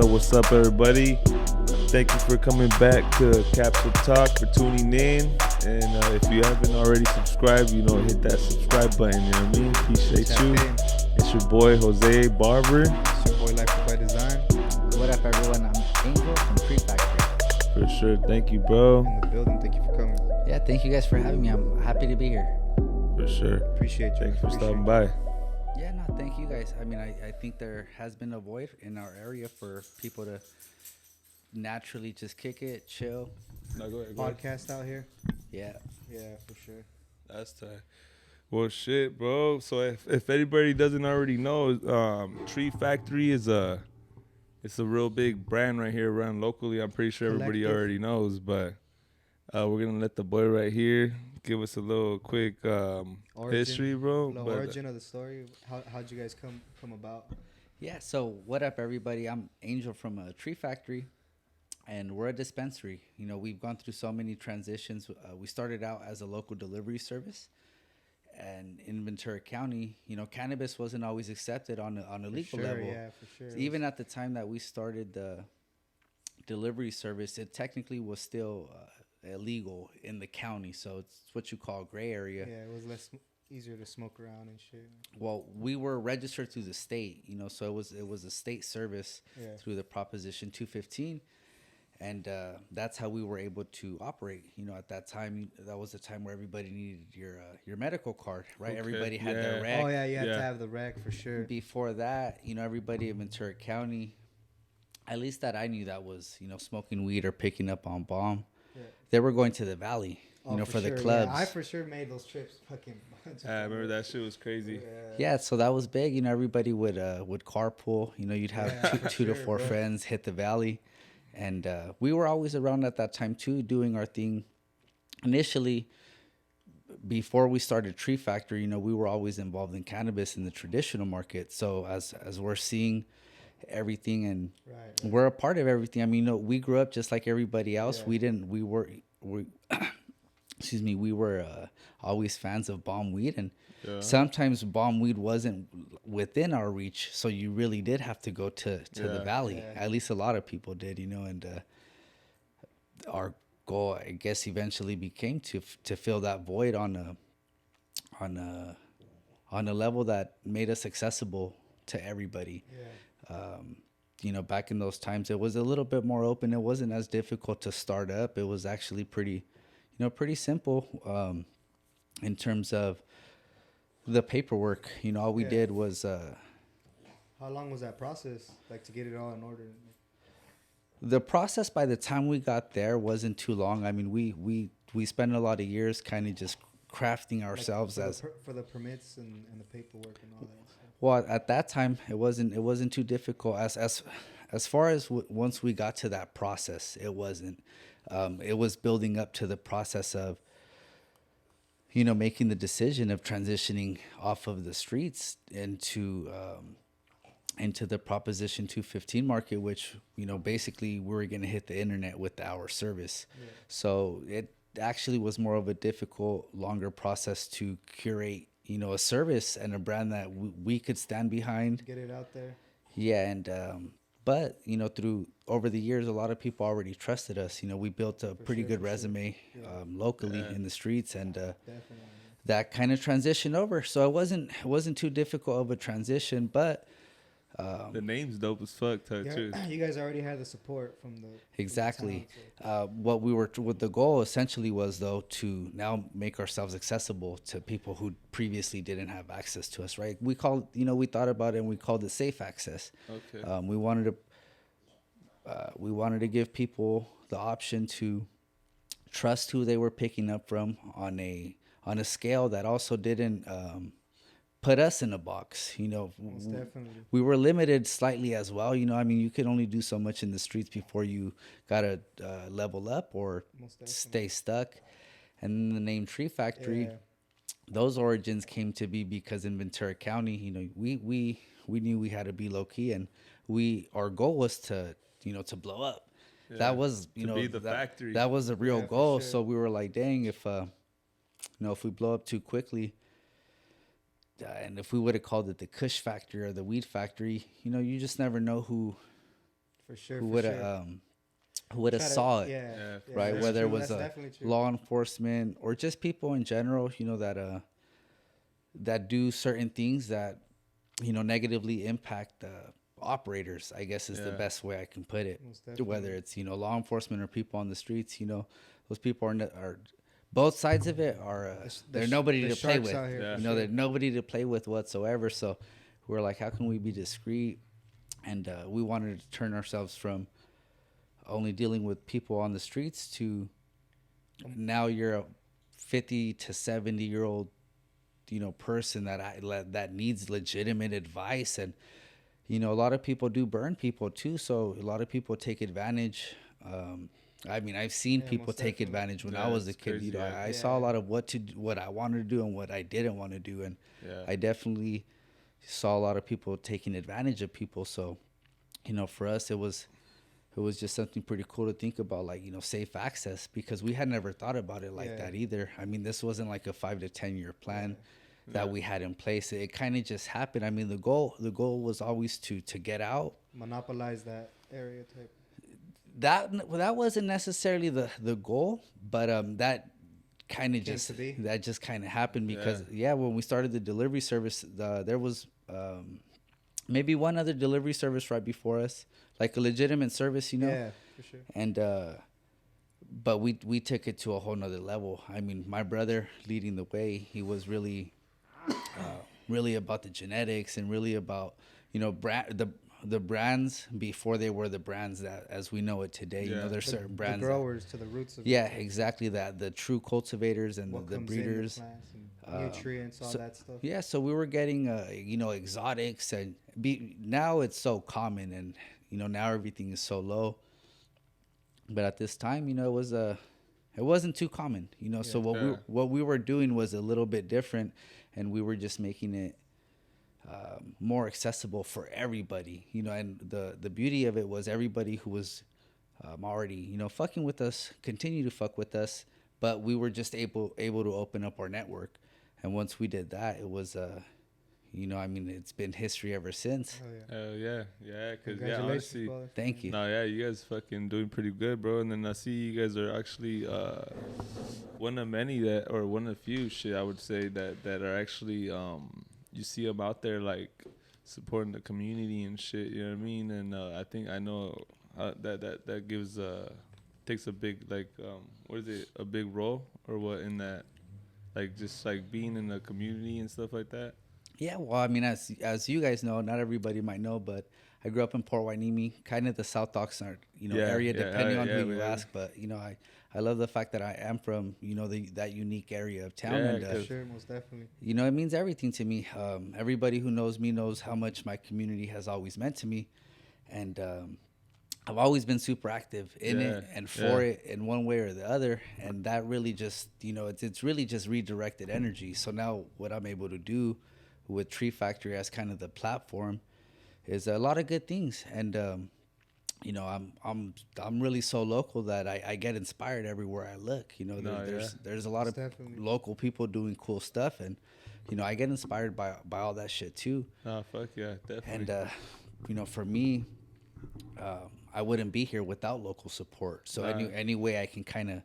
What's up, everybody? Thank you for coming back to Capsule Talk, for tuning in. And if you haven't already subscribed, hit that subscribe button. You know what I mean? Appreciate you. It's your boy, Jose Barber. It's your boy, Life by Design. What up, everyone? I'm Angel from Tree Factory. For sure. Thank you, bro. In the building. Thank you for coming. Yeah, thank you guys for having me. I'm happy to be here. For sure. Appreciate you. Thanks for stopping by. Yeah, no, thank you guys. I mean, I think there has been a void in our area for people to naturally just kick it, chill. No, go ahead. Podcast out here. Yeah. Yeah, for sure. That's tight. Well, shit, bro. So if anybody doesn't already know, Tree Factory is it's a real big brand right here around locally. I'm pretty sure everybody already knows, but we're gonna let the boy right here give us a little quick history, bro. The origin of the story. How'd you guys come about? Yeah. So what up, everybody? I'm Angel from Tree Factory, and we're a dispensary. We've gone through so many transitions. We started out as a local delivery service. And in Ventura County, cannabis wasn't always accepted on a legal level. Yeah, for sure. So even at the time that we started the delivery service, it technically was still illegal in the county. So it's what you call gray area. Yeah, it was easier to smoke around and shit. Well, we were registered through the state, so it was a state service through the Proposition 215. And that's how we were able to operate. At that time, that was the time where everybody needed your medical card, right? Okay. Everybody had their rec. Oh, yeah, you had to have the rec for sure. Before that, everybody in Ventura County, at least that I knew, that was, smoking weed or picking up on bomb. Yeah. They were going to the valley, for the clubs. Yeah, I for sure made those trips fucking bunch. I remember that shit was crazy. Yeah, so that was big. Everybody would carpool. You'd have two to four friends hit the valley. And we were always around at that time, too, doing our thing. Initially, before we started Tree Factory, we were always involved in cannabis in the traditional market. So as we're seeing everything and we're a part of everything. I mean, we grew up just like everybody else. Yeah. We were always fans of bomb weed. And sometimes bomb weed wasn't within our reach, so you really did have to go to the valley. Yeah. At least a lot of people did, and our goal, I guess, eventually became to fill that void on a level that made us accessible to everybody. Yeah. Back in those times, it was a little bit more open. It wasn't as difficult to start up. It was actually pretty simple in terms of the paperwork. All we did was how long was that process, like, to get it all in order? The process by the time we got there wasn't too long. I mean, we spent a lot of years kind of just crafting ourselves for the permits and the paperwork and all that stuff. Well, at that time it wasn't too difficult as far as once we got to that process. It wasn't. It was building up to the process of making the decision of transitioning off of the streets into the Proposition 215 market, which, basically we were going to hit the internet with our service. Yeah. So it actually was more of a difficult, longer process to curate, a service and a brand that we could stand behind. Get it out there. Yeah. And, but, through over the years, a lot of people already trusted us. We built a pretty good resume locally in the streets, and that kind of transitioned over. So it wasn't too difficult of a transition, but the name's dope as fuck, too. You guys already had the support from the exactly. What the goal essentially was, though, to now make ourselves accessible to people who previously didn't have access to us. Right? We thought about it and we called it safe access. Okay. We wanted to give people the option to trust who they were picking up from on a scale that also didn't put us in a box. Most definitely. We were limited slightly as well. I mean, you could only do so much in the streets before you gotta level up or stay stuck. And the name Tree Factory, those origins came to be because in Ventura County, we knew we had to be low key, and our goal was to blow up. Yeah. That was be the factory. That was a real goal. Sure. So we were like, dang, if we blow up too quickly, and if we would have called it the Kush Factory or the Weed Factory, you just never know who For sure. who for would sure. have who would have saw it, Yeah. right? That's Whether true. it was That's definitely true. law enforcement or just people in general, that do certain things that negatively impact operators, I guess is the best way I can put it. Whether it's law enforcement or people on the streets, those people are both sides of it are they're nobody to play with. They're nobody to play with whatsoever. So we're like, how can we be discreet? And we wanted to turn ourselves from only dealing with people on the streets to now you're a 50 to 70-year-old person that needs legitimate advice. And a lot of people do burn people too, so a lot of people take advantage. I've seen people take advantage when I was a kid. Crazy, I saw a lot of what I wanted to do and what I didn't want to do, and I definitely saw a lot of people taking advantage of people. So for us it was just something pretty cool to think about, like safe access, because we had never thought about it like that either. I mean, this wasn't like a 5 to 10 year plan that we had in place. It kind of just happened. I mean, the goal was always to get out, monopolize that area type. That wasn't necessarily the goal, but that kind of just happened because when we started the delivery service, there was maybe one other delivery service right before us, like a legitimate service, Yeah, for sure. And but we took it to a whole nother level. I mean, my brother leading the way, he was really about the genetics and really about the brands before they were the brands that as we know it today. There's certain brands, the growers to the roots of exactly that, the true cultivators and the breeders, nutrients, all that stuff. So we were getting exotics, and now it's so common, and now everything is so low, but at this time it wasn't too common, so what we were doing was a little bit different, and we were just making it more accessible for everybody, and the beauty of it was everybody who was already fucking with us continue to fuck with us, but we were just able to open up our network. And once we did that, it was it's been history ever since. Because honestly, brother. Thank you. No, you guys fucking doing pretty good, bro. And then I see you guys are actually one of many one of few I would say that are actually you see them out there like supporting the community and shit. You know what I mean? And I know that gives takes a big what is it, a big role or what in that, like just like being in the community and stuff like that. Yeah, well, I mean, as you guys know, not everybody might know, but I grew up in Port Wainimi, kind of the South Oxnard, area, depending on who you ask. But I love the fact that I am from that unique area of town. Yeah, and, sure, most definitely. It means everything to me. Everybody who knows me knows how much my community has always meant to me, and I've always been super active in it and for it in one way or the other. And that really just it's really just redirected energy. So now what I'm able to do with Tree Factory as kind of the platform is a lot of good things. And I'm really so local that I get inspired everywhere I look. There's a lot of local people doing cool stuff, and I get inspired by all that shit too. Oh fuck yeah, definitely. And for me, I wouldn't be here without local support. So any way I can kind of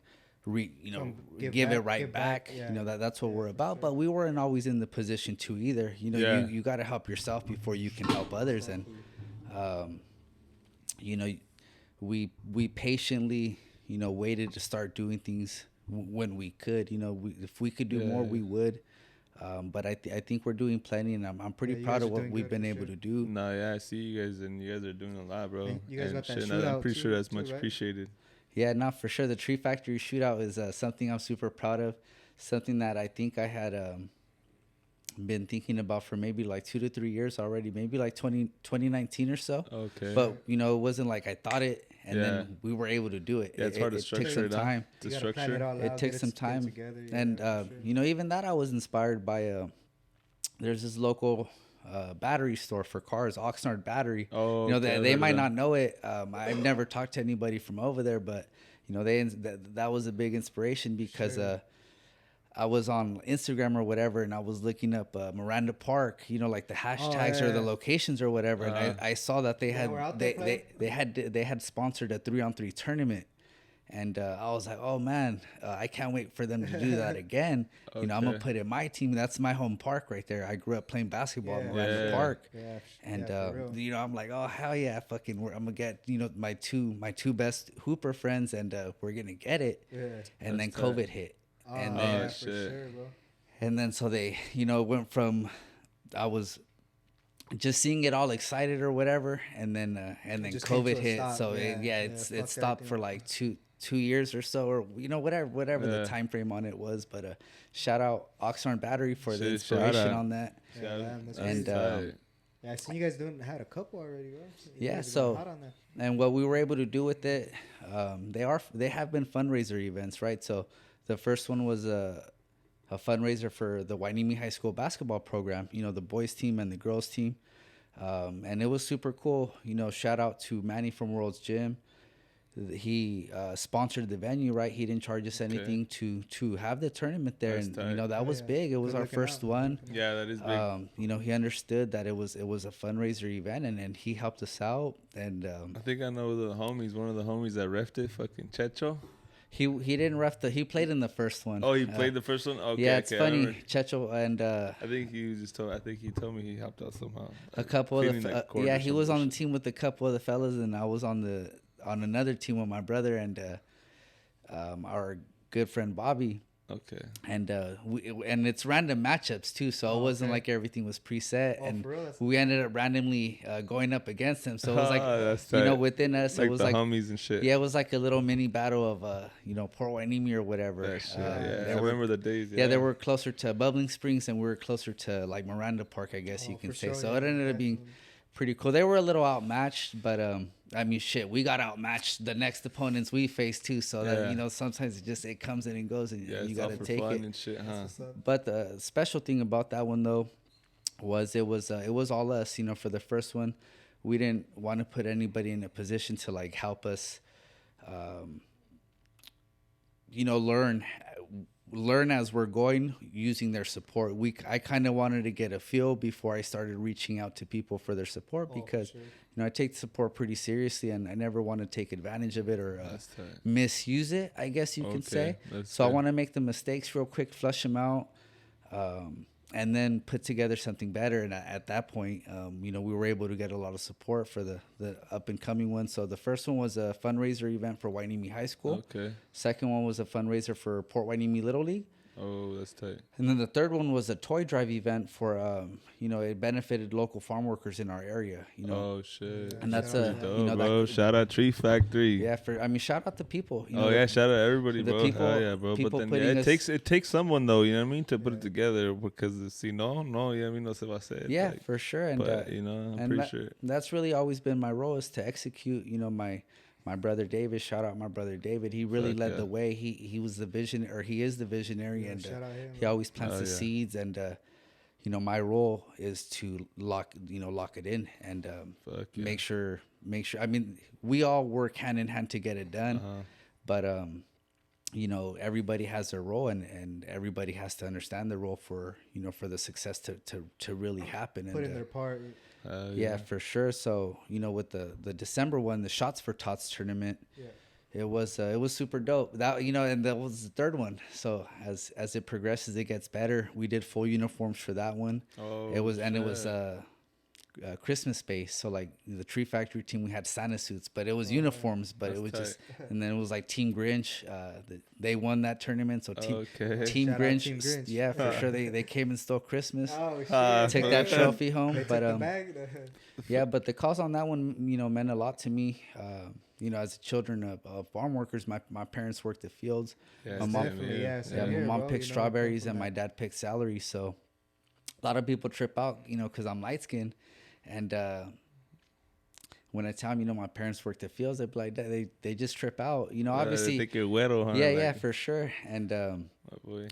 give it right back. That's what we're about. But we weren't always in the position to either. You got to help yourself before you can help others. And we patiently waited to start doing things when we could. If we could do more, we would. But I think we're doing plenty, and I'm pretty proud of what we've been able to do. I see you guys, and you guys are doing a lot, bro. You guys got that shit, shootout I'm pretty sure that's much right? appreciated. Yeah, no, for sure. The Tree Factory shootout is something I'm super proud of. Something that I think I had been thinking about for maybe like 2 to 3 years already, maybe like 2019 or so. Okay. But, it wasn't like I thought it, and then we were able to do it. Yeah, it's hard to structure it. Took some time. The structure. It took some time. And, even that I was inspired by, there's this local battery store for cars, Oxnard Battery. Oh, they might not know it. I've never talked to anybody from over there, but that was a big inspiration because I was on Instagram or whatever, and I was looking up Miranda Park, like the hashtags or the locations or whatever, and I saw that they had they had sponsored a 3-on-3 tournament, and I was like, oh man, I can't wait for them to do that again. I'm gonna put in my team. That's my home park right there. I grew up playing basketball in Miranda Park, and I'm like, oh hell yeah, fucking, I'm gonna get my two best hooper friends, and we're gonna get it. And then COVID hit. And then, for sure, bro. And then so they, went from, I was just seeing it all excited or whatever, and then COVID hit. Stop. So it stopped for like two years or so, or whatever the time frame on it was. But shout out Oxnard Battery for the inspiration on that. I seen you guys had a couple already, bro. And what we were able to do with it, they have been fundraiser events, right? So the first one was a fundraiser for the Hueneme High School basketball program, the boys team and the girls team. And it was super cool. Shout out to Manny from World's Gym. He sponsored the venue, right? He didn't charge us anything to have the tournament there. That's and, that was big. It was our first one. Yeah, that is big. He understood that it was a fundraiser event, and he helped us out. And I think I know the homies. One of the homies that refed it, fucking Checho. He didn't ref he played in the first one. Oh, he played the first one? Okay. Yeah, it's funny. Checho and I think he told me he helped out somehow. A couple of the he was on the team with a couple of the fellas, and I was on another team with my brother and our good friend Bobby. Okay. And and it's random matchups too, so it wasn't like everything was preset, and we ended up randomly going up against him. So it was like within us, like it was the like homies and shit. Yeah, it was like a little mini battle of Port Hueneme or whatever. That shit, I remember the days. Yeah, they were closer to Bubbling Springs, and we were closer to like Miranda Park, I guess you can say. So it ended up being pretty cool. They were a little outmatched, but I mean, shit, we got outmatched the next opponents we faced too. So that sometimes it comes in and goes, and you gotta take it. And shit, huh? But the special thing about that one though was it was all us. For the first one, we didn't want to put anybody in a position to like help us, learn as we're going using their support. I kind of wanted to get a feel before I started reaching out to people for their support because I take support pretty seriously, and I never want to take advantage of it or misuse it, I guess you can say. So I want to make the mistakes real quick, flush them out, and then put together something better. And at that point, we were able to get a lot of support for the up and coming one. So the first one was a fundraiser event for Hueneme High School. Okay. Second one was a fundraiser for Port Hueneme Little League. Oh, that's tight. And then the third one was a toy drive event for, it benefited local farm workers in our area. Oh shit! And that's bro. Shout out Tree Factory. Yeah, shout out the people. Shout out everybody, bro. People, yeah, bro. But then it takes someone though, you know what I mean, to put it together because no se va a hacer. Yeah, for sure. And I'm pretty sure that's really always been my role, is to execute. My brother David, shout out my brother David. He really led the way. He was the vision, or he is the visionary, and he always plants the seeds. And my role is to lock it in and make sure. I mean, we all work hand in hand to get it done, but everybody has their role, and everybody has to understand the role for the success to really happen. Put in their part. Yeah, for sure. So with the December one, the Shots for Tots tournament, it was super dope. That and that was the third one. So as it progresses, it gets better. We did full uniforms for that one. Oh, it was Christmas based. So like the Tree Factory team, we had Santa suits, but it was uniforms. But it was tight. And then it was like Team Grinch. They won that tournament. So Team Grinch, Team Grinch. Yeah, for sure. They came and stole Christmas. Oh shit! Take that trophy home. They but took the bag. Yeah, but the cause on that one, meant a lot to me. As children of farm workers, my parents worked the fields. Yeah, my mom picked strawberries and my dad picked celery. So a lot of people trip out, because I'm light skinned. And when I tell them, my parents work the fields, they be like, they just trip out. Obviously. They think you're güero, huh? Yeah, for sure. And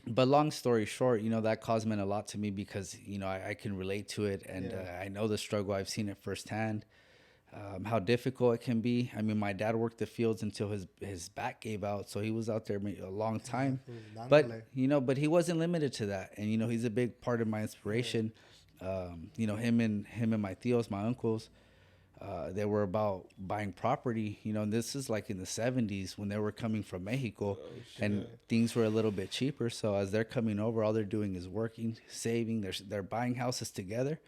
but long story short, that cause meant a lot to me because I can relate to it, and I know the struggle. I've seen it firsthand. how difficult it can be. I mean, my dad worked the fields until his back gave out, so he was out there a long time. But but he wasn't limited to that, and he's a big part of my inspiration. Him and my tios, my uncles, they were about buying property. And this is like in the 70s when they were coming from Mexico, and things were a little bit cheaper. So as they're coming over, all they're doing is working, saving. They're buying houses together.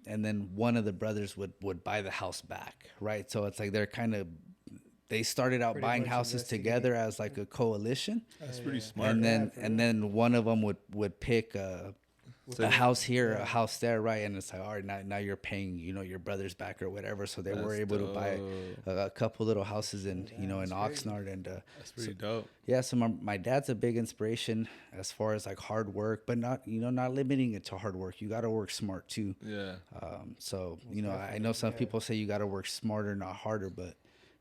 And then one of the brothers would buy the house back, right? So it's like they started out buying houses together as like a coalition. That's pretty smart. And then one of them would pick a house here, a house there, right? And it's like, all right, now you're paying, your brothers back or whatever. So they were able to buy a couple little houses in Oxnard, and that's pretty dope. Yeah, so my dad's a big inspiration as far as like hard work, but not limiting it to hard work. You got to work smart too. Yeah. So I know some people say you got to work smarter, not harder, but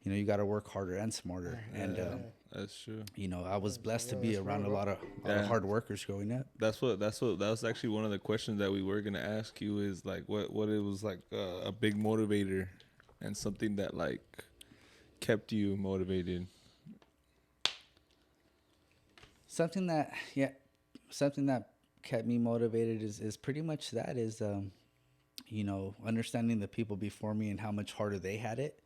you got to work harder and smarter. And that's true. I was blessed to be around a lot of hard workers growing up. That was actually one of the questions that we were gonna ask you, is like what it was like a big motivator and something that like kept you motivated. Something that kept me motivated is pretty much that is understanding the people before me and how much harder they had it.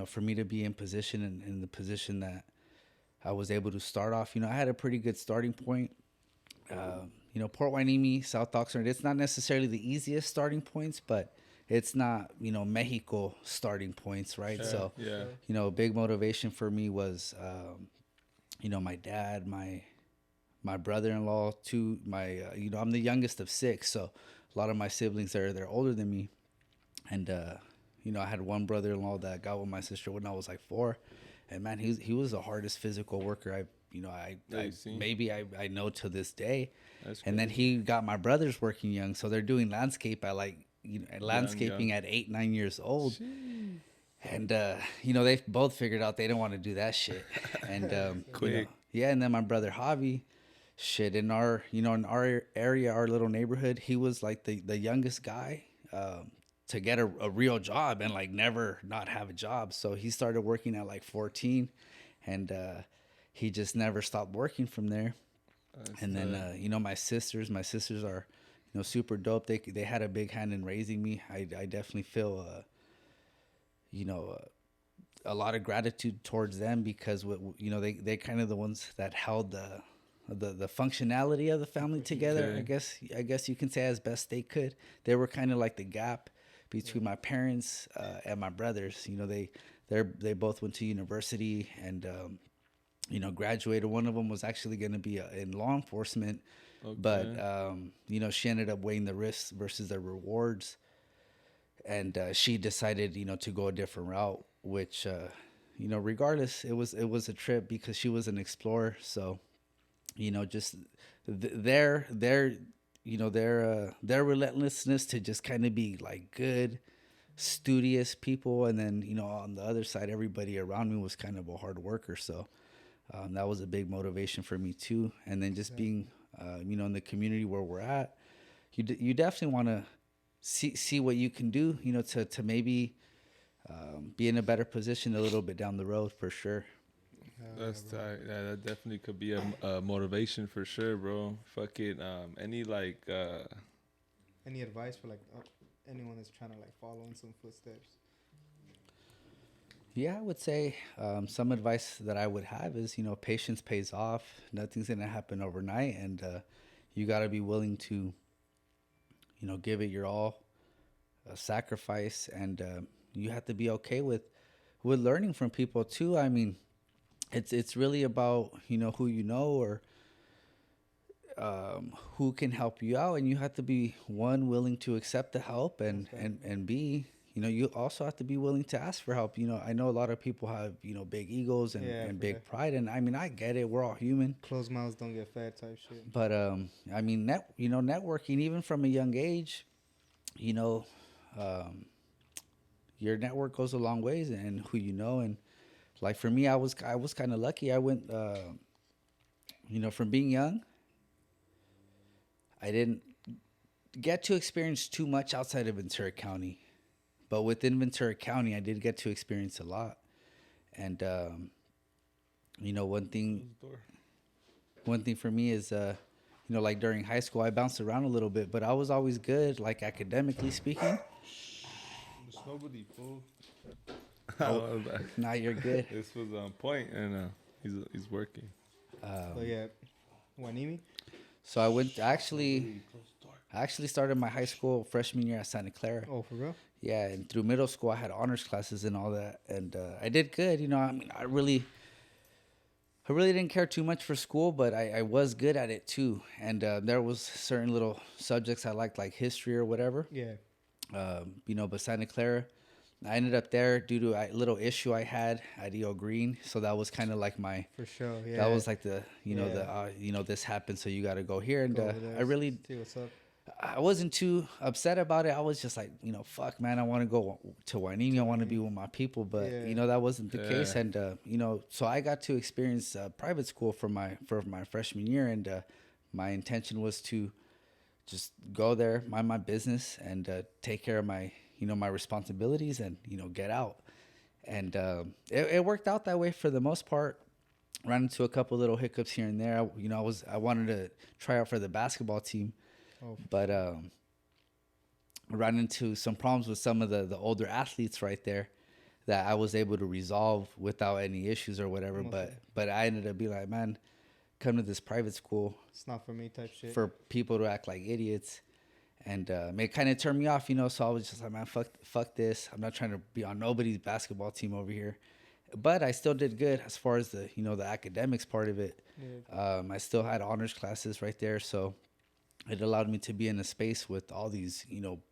For me to be in position in the position that I was able to start off, I had a pretty good starting point. Port Hueneme, South Oxnard, it's not necessarily the easiest starting points, but it's not, Mexico starting points, right? Sure. So, a big motivation for me was, my dad, my brother-in-law, too, I'm the youngest of 6, so a lot of my siblings they're older than me. And, I had one brother-in-law that got with my sister when I was like 4, and man, he was the hardest physical worker I know to this day. And then he got my brothers working young, so they're doing landscape at landscaping at 8-9 years old. Jeez. And they both figured out they didn't want to do that shit. And quick. And then my brother Javi, in our area, our little neighborhood, he was like the youngest guy to get a real job and like never not have a job. So he started working at like 14, and he just never stopped working from there. And then my sisters are super dope. They had a big hand in raising me. I definitely feel a lot of gratitude towards them, because they kind of the ones that held the functionality of the family together. Okay. I guess you can say as best they could. They were kind of like the gap between my parents and my brothers. They both went to university and graduated. One of them was actually going to be in law enforcement, but she ended up weighing the risks versus the rewards, and she decided to go a different route. Which regardless, it was a trip because she was an explorer. So just their relentlessness to just kind of be like good, studious people, and then on the other side, everybody around me was kind of a hard worker. So that was a big motivation for me too. And then just being in the community where we're at, you definitely want to see what you can do to maybe be in a better position a little bit down the road, for sure. That's tight. Yeah, that definitely could be a motivation for sure, bro. Fuck it. Any advice for like anyone that's trying to like follow in some footsteps? Yeah, I would say some advice that I would have is patience pays off. Nothing's gonna happen overnight, and you got to be willing to give it your all, sacrifice, and you have to be okay with learning from people too. I mean, it's really about who or who can help you out, and you have to be willing to accept the help, and B, you also have to be willing to ask for help. I know a lot of people have big egos and big pride, and I mean, I get it. We're all human. Closed mouths don't get fed type shit. But I mean, networking even from a young age, your network goes a long ways, and who and like for me, I was kind of lucky. I went from being young, I didn't get to experience too much outside of Ventura County, But within Ventura County, I did get to experience a lot. And, one thing for me is, like during high school, I bounced around a little bit, but I was always good, like academically speaking. There's nobody, fool. Oh, nah, you're good. This was on point, and he's working. So yeah, Wanimi. So I actually started my high school freshman year at Santa Clara. Oh, for real? Yeah, and through middle school, I had honors classes and all that, and I did good. I mean, I really didn't care too much for school, but I was good at it too. And there was certain little subjects I liked, like history or whatever. Yeah. But Santa Clara, I ended up there due to a little issue I had at E.O. Green. So that was kind of like my... For sure, yeah. That was like this happened, so you got to go here. And I really... See what's up. I wasn't too upset about it. I was just like, fuck, man, I want to go to Wanimi. I want to be with my people. But, that wasn't the case. And, so I got to experience private school for my freshman year. And my intention was to just go there, mind my business, and take care of my, my responsibilities and, get out. And it worked out that way for the most part. Ran into a couple little hiccups here and there. I wanted to try out for the basketball team. But ran into some problems with some of the older athletes right there that I was able to resolve without any issues or whatever. But I ended up being like, man, come to this private school. It's not for me type shit. For people to act like idiots. And it kind of turned me off, So I was just like, man, fuck this. I'm not trying to be on nobody's basketball team over here. But I still did good as far as the, the academics part of it. Yeah. I still had honors classes right there. So it allowed me to be in a space with all these,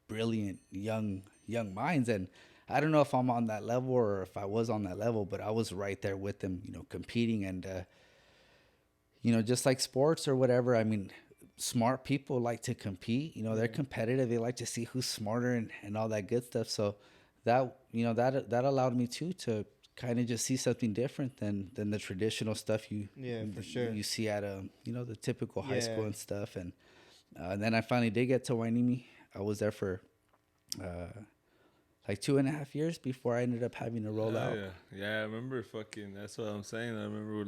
brilliant young minds. And I don't know if I'm on that level or if I was on that level, but I was right there with them, competing. And, just like sports or whatever, I mean, smart people like to compete. They're competitive. They like to see who's smarter and all that good stuff. So that, that allowed me to kind of just see something different than the traditional stuff you see at, the typical high school and stuff. And then I finally did get to Wanimi. I was there for like 2.5 years before I ended up having to roll out. Yeah, I remember that's what I'm saying. I remember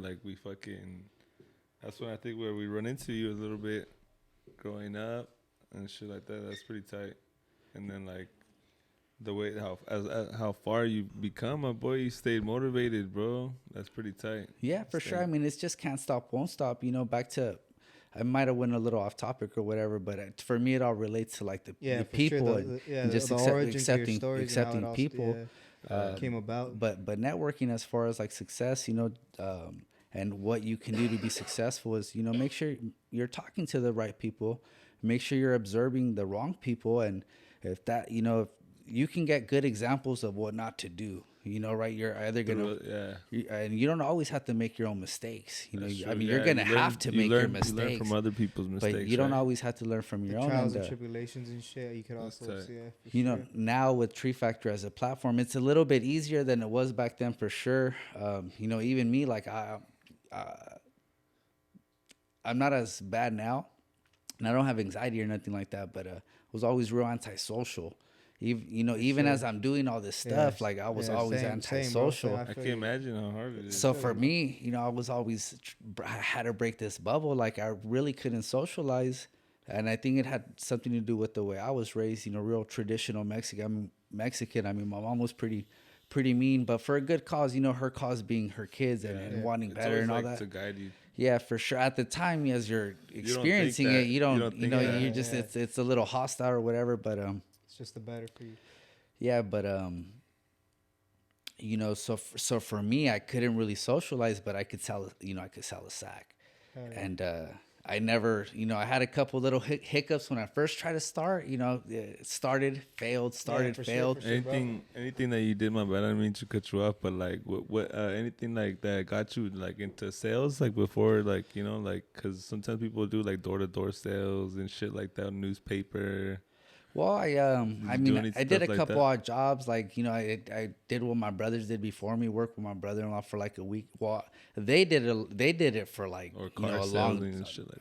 that's when I think where we run into you a little bit growing up and shit like that. That's pretty tight. And then like the way how far you become, my boy, you stayed motivated, bro. That's pretty tight. Yeah, for sure. I mean, it's just can't stop, won't stop. Back to... I might have went a little off topic or whatever, but for me, it all relates to like the people and just accepting people. Came about. But networking as far as like success, and what you can do to be successful is, make sure you're talking to the right people, make sure you're observing the wrong people. And if that, if you can get good examples of what not to do. Right? You're either and you don't always have to make your own mistakes. You're gonna have to make your mistakes. You learn from other people's mistakes, but you don't always have to learn from your own. Trials and tribulations and shit. You could also see. Now with Tree Factor as a platform, it's a little bit easier than it was back then for sure. Even me, like I'm not as bad now, and I don't have anxiety or nothing like that. But I was always real antisocial. Even as I'm doing all this stuff, like I was always antisocial. I can't imagine how hard it is. So for me, I was always, I had to break this bubble. Like I really couldn't socialize. And I think it had something to do with the way I was raised, real traditional Mexican. I mean, my mom was pretty mean, but for a good cause, her cause being her kids and wanting better and all that. To guide you. Yeah, for sure. At the time, as you're experiencing it, you're just, it's a little hostile or whatever, but, just the better for you. Yeah, but so for me, I couldn't really socialize, but I could sell a sack. And I never, I had a couple little hiccups when I first tried to start. Started, failed, failed. Sure, anything that you did, my bad. I didn't mean to cut you off, but like what anything like that got you like into sales, like before, like because sometimes people do like door-to-door sales and shit like that, newspaper. Well, I do mean, any I did a stuff like couple that? odd jobs. Like, you know, I did what my brothers did before me. Worked with my brother-in-law for like a week. Well, they did it for like, Or you car know, a sales long. and shit like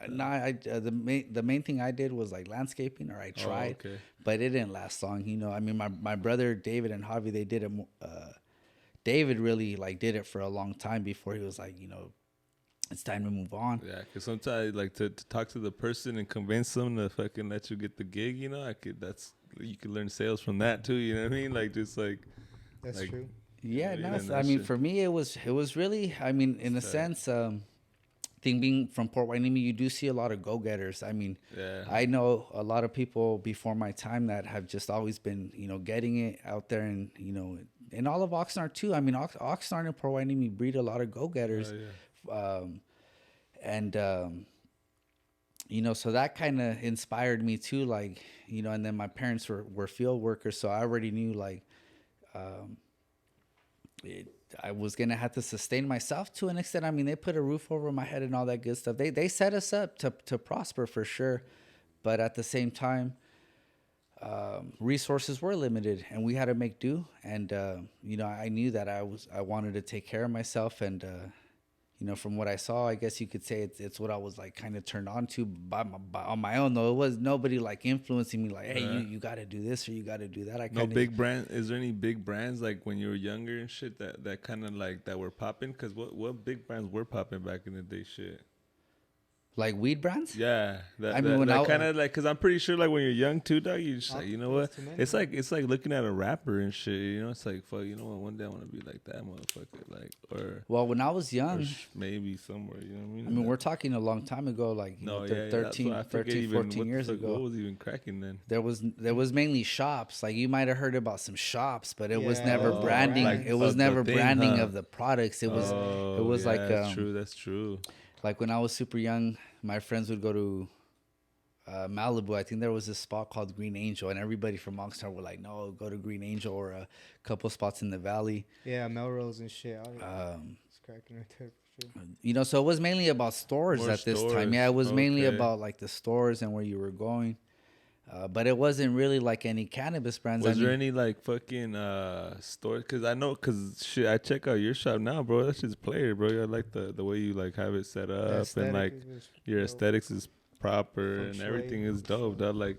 that? No, the main thing I did was like landscaping, or I Oh, tried, okay. but it didn't last long. You know, I mean, my brother David and Javi, they did it. David really like did it for a long time before he was like, you know, it's time to move on. Yeah, because sometimes like to talk to the person and convince them to fucking let you get the gig, you know, you could learn sales from that too, you know what I mean? Like just like That's like, true. Yeah, you know, no, and I that mean, shit. for me, it was really, I mean, in a Tight. sense, thing being from Port Hueneme, you do see a lot of go-getters. I mean, Yeah. I know a lot of people before my time that have just always been, you know, getting it out there, and you know, in all of Oxnard too. I mean, Oxnard and Port Hueneme breed a lot of go-getters, Yeah. and you know, so that kind of inspired me too. Like, you know, and then my parents were field workers, so I already knew like. I was gonna have to sustain myself to an extent. I mean, they put a roof over my head and all that good stuff. They set us up to prosper for sure, but at the same time, resources were limited, and we had to make do. And you know, I knew that I wanted to take care of myself, and you know, from what I saw, I guess you could say it's what I was like kind of turned on to on my own. Though it was nobody like influencing me, like, hey, you got to do this or you got to do that. I No kind big brand. Is there any big brands like when you were younger and shit that kind of like that were popping? Because what big brands were popping back in the day? Shit. like weed brands. Yeah, I mean, when that I- kind of like, cause I'm pretty sure like when you're young too, dog, you just like, you know what? Octopus, too many. It's like looking at a rapper and shit. You know, it's like fuck. You know what? One day I want to be like that motherfucker, like Well, when I was young, maybe somewhere. You know what I mean? I mean, we're talking a long time ago, like you know, that's 13, what I forget 13 even 14 what the years fuck- ago. What was even cracking then? There was mainly shops. Like you might have heard about some shops, but it was Yeah, never oh, branding. like It was of the never thing, branding huh? of the products. It was Oh, it was yeah, like that's true. That's true. like when I was super young, my friends would go to Malibu. I think there was this spot called Green Angel, and everybody from Oxnard were like, "No, go to Green Angel," or a couple spots in the valley. Yeah, Melrose and shit. It's cracking right there for sure. You know, so it was mainly about stores More at this time. stores, Yeah, it was mainly okay. about like the stores and where you were going. But it wasn't really like any cannabis brands. Was I there mean, any like fucking stores? Cause I know, cause shit, I check out your shop now, bro. That shit's player, bro. I like the way you like have it set up, and like your aesthetics is proper and everything is dope. That like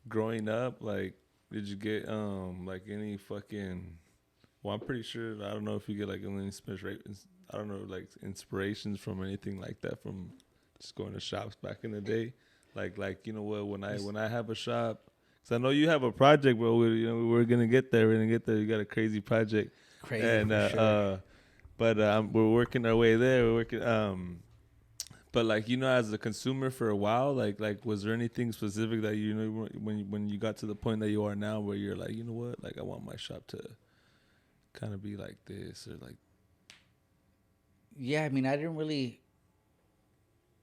growing up, like did you get like any fucking? Well, I'm pretty sure. I don't know if you get like any inspirations. I don't know, like inspirations from anything like that from just going to shops back in the day. Like you know what? When I have a shop, cause I know you have a project, bro. We're gonna get there. We're gonna get there. You got a crazy project, crazy and for sure. but we're working our way there. We're working. But like you know, as a consumer for a while, like was there anything specific that you know when you got to the point that you are now, where you're like, you know what, like I want my shop to kind of be like this or like. Yeah, I mean, I didn't really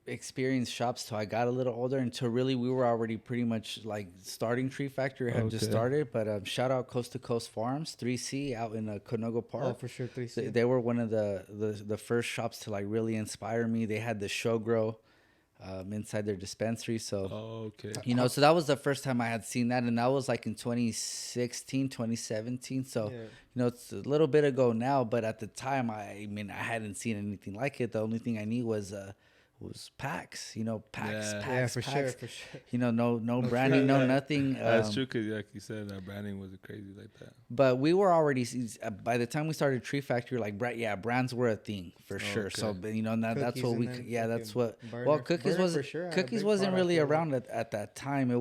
experience shops till I got a little older. Until really, we were already pretty much like starting Tree Factory had just Okay. started. But shout out Coast to Coast Farms, 3C out in Conogo Park. Oh, for sure, 3C. They were one of the first shops to like really inspire me. They had the show grow inside their dispensary. So, Oh, okay. you know, so that was the first time I had seen that. And that was like in 2016, 2017. So, Yeah. you know, it's a little bit ago now. But at the time, I mean, I hadn't seen anything like it. The only thing I knew was packs, you know, packs, Yeah. packs, Yeah, for packs. sure, for sure. You know, no branding, no nothing. That's true, cause like you said, that branding was crazy like that. But we were already by the time we started Tree Factory, like brands were a thing for sure. okay. So, but, you know, that's Cookies what and we, then yeah, that's fucking what. Burner. Well, cookies Burner was for sure had a cookies big wasn't product really there. around at that time. It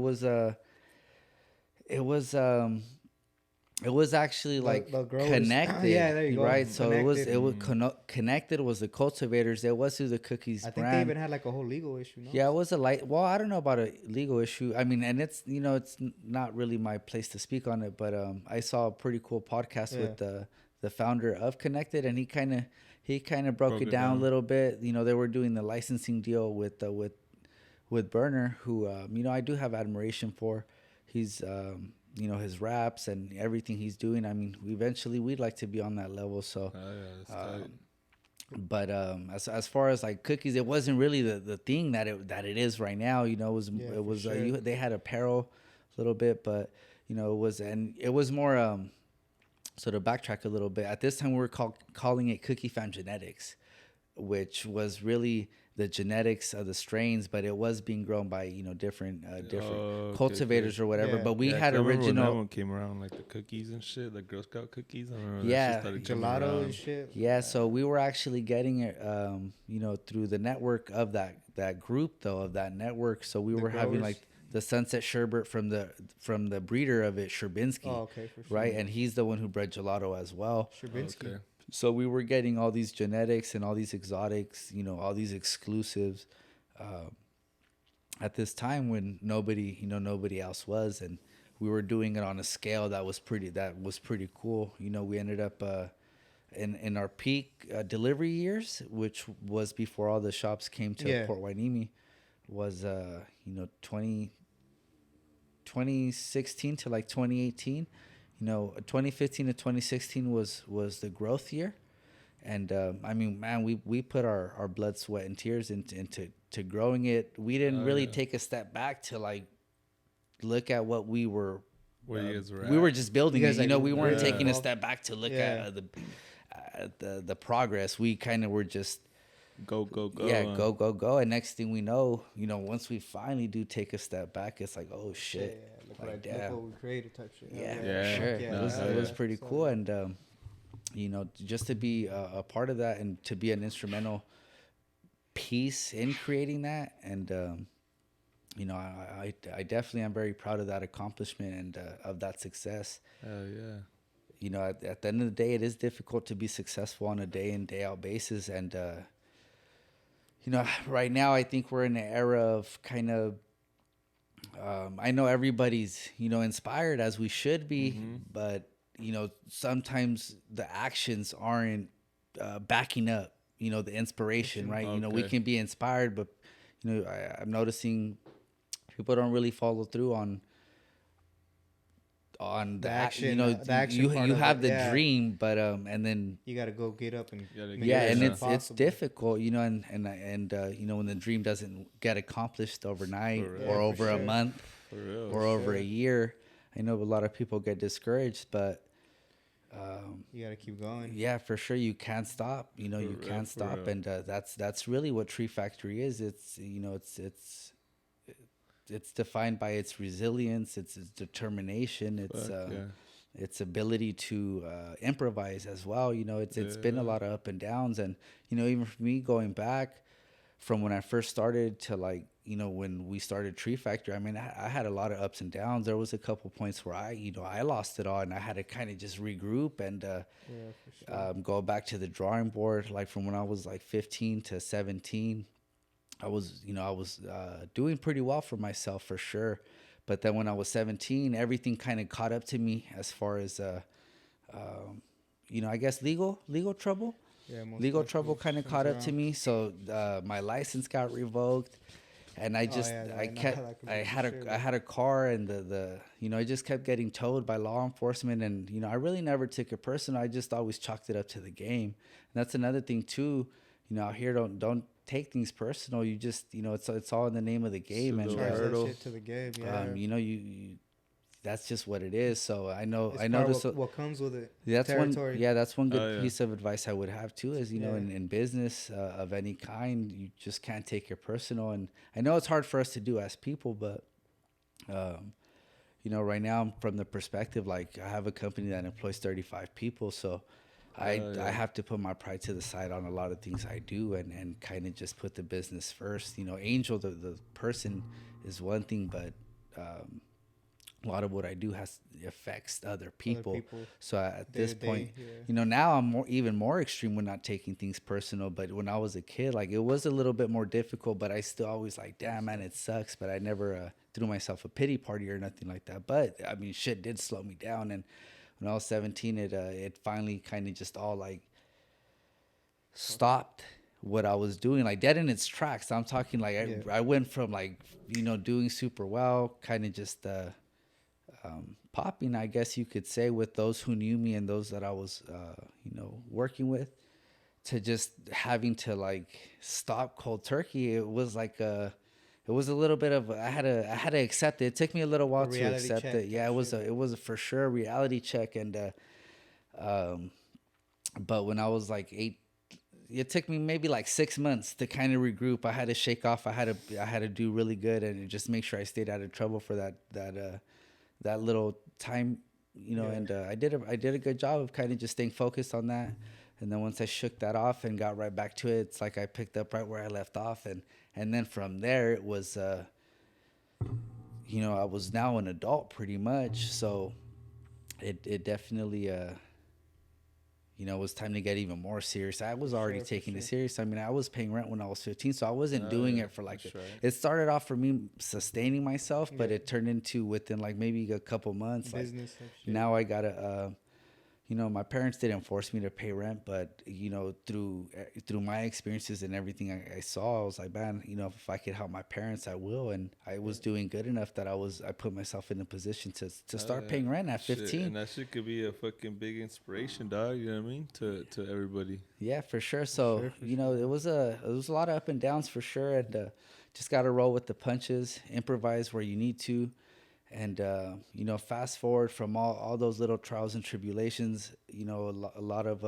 was actually like the growers. connected. Yeah, there you go. Right. So it was Connected. connected was the cultivators. It was through the cookies I think brand. they even had like a whole legal issue. No? Yeah, it was well, I don't know about a legal issue. I mean, and it's, you know, it's not really my place to speak on it, but I saw a pretty cool podcast with the founder of Connected, and he kind of broke it down a little bit. You know, they were doing the licensing deal with Burner, who you know, I do have admiration for. He's you know, his raps and everything he's doing. I mean, we'd like to be on that level. So, That's tight. but as far as like cookies, it wasn't really the thing that it is right now. You know, it was for sure. they had apparel little bit, but it was more. So to backtrack a little bit, at this time we were calling it Cookie Fam Genetics, which was really the genetics of the strains, but it was being grown by different cultivators or whatever. Yeah. But we Yeah, had 'cause I remember when that original. one came around, like the cookies and shit, like Girl Scout cookies. I remember Yeah. that shit started coming Gelato around. and shit. Yeah, so we were actually getting it, through the network of that group though, of that network. So we were having growers? like the Sunset Sherbet from the breeder of it, Sherbinsky, Oh, okay, for sure. right? And he's the one who bred gelato as well. Sherbinsky. Okay. So we were getting all these genetics and all these exotics, all these exclusives, at this time when nobody else was, and we were doing it on a scale that was pretty cool. We ended up in our peak delivery years, which was before all the shops came to Port Hueneme, was 2016 to like 2018. 2015 to 2016 was the growth year. And I mean, man, we put our blood, sweat, and tears into growing it. We didn't really take a step back to like look at what we were. Where you guys were at. We were just building it. Like, We weren't taking a step back to look at the progress. We kind of were just go. Yeah, go. And next thing we know, once we finally do take a step back, it's like, oh shit. Look what we created type shit. Yeah, sure. It was pretty cool. And, just to be a part of that and to be an instrumental piece in creating that. And, I definitely am very proud of that accomplishment and of that success. Hell yeah. At the end of the day, it is difficult to be successful on a day in, day out basis. And, right now, I think we're in an era of kind of, I know everybody's, inspired as we should be, but, sometimes the actions aren't backing up, the inspiration, right? Okay. We can be inspired, but, I'm noticing people don't really follow through on the action. The action you part of have it, the dream, but and then you got to go get up and and it's difficult, and when the dream doesn't get accomplished overnight or over a month or over a year, I know a lot of people get discouraged, but you got to keep going. Yeah, for sure. You can't stop. You can't stop, and that's really what Tree Factory is. It's it's defined by its resilience, its determination, its ability to improvise as well. It's been a lot of up and downs, and even for me going back from when I first started to like when we started Tree Factory, I mean I had a lot of ups and downs. There was a couple points where I lost it all, and I had to kind of just regroup and go back to the drawing board. Like from when I was like 15 to 17. I was doing pretty well for myself for sure. But then when I was 17, everything kind of caught up to me as far as, I guess legal trouble. Yeah, legal trouble kind of caught up to me. So my license got revoked, and I had a car, and I just kept getting towed by law enforcement, and I really never took it personal. I just always chalked it up to the game. And that's another thing too. Out here, don't take things personal. You just it's all in the name of the game, and charge that shit to the game. You that's just what it is. So I know what comes with it. That's territory. that's one good piece of advice I would have too is in business of any kind, you just can't take it personal. And I know it's hard for us to do as people, but right now I'm from the perspective like I have a company that employs 35 people, so I have to put my pride to the side on a lot of things I do and kind of just put the business first. Angel, the person is one thing, but a lot of what I do affects other people. So at this point, now I'm even more extreme when not taking things personal. But when I was a kid, like it was a little bit more difficult, but I still always like, damn man, it sucks. But I never threw myself a pity party or nothing like that. But I mean, shit did slow me down. And when I was 17, it finally kind of just all like stopped what I was doing, like dead in its tracks. I'm talking like I went from like doing super well, kind of just popping, I guess you could say, with those who knew me and those that I was working with, to just having to like stop cold turkey. It was like it was a little bit of I had to accept it. It took me a little while to accept it. Yeah, it was for sure a reality check. And but when I was like 8, it took me maybe like 6 months to kind of regroup. I had to shake off. I had to do really good and just make sure I stayed out of trouble for that little time, you know. And I did a good job of kind of just staying focused on that. And then once I shook that off and got right back to it, it's like I picked up right where I left off. And then from there, it was, you know, I was now an adult pretty much. So it definitely, you know, it was time to get even more serious. I was already taking it serious. I mean, I was paying rent when I was 15, so I wasn't doing it for like, it started off for me sustaining myself, but it turned into within like maybe a couple months. Business. Like, now I gotta, you know, my parents didn't force me to pay rent, but, you know, through my experiences and everything I saw, I was like, man, you know, if I could help my parents, I will. And I was doing good enough that I put myself in a position to start paying rent at 15. Shit. And that shit could be a fucking big inspiration, dog. You know what I mean? To everybody. Yeah, for sure. So, you know, it was a lot of up and downs for sure. And just got to roll with the punches, improvise where you need to. And, you know, fast forward from all those little trials and tribulations, you know, a lot of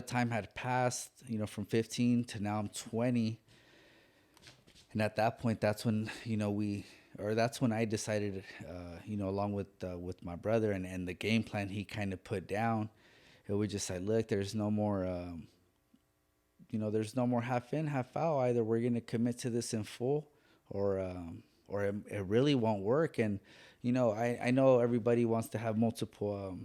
time had passed, you know, from 15 to now I'm 20. And at that point, that's when, you know, that's when I decided, you know, along with my brother and the game plan he kind of put down, it was just like, look, there's no more, you know, there's no more half in, half out. Either we're going to commit to this in full or it really won't work. And, you know, I know everybody wants to have multiple,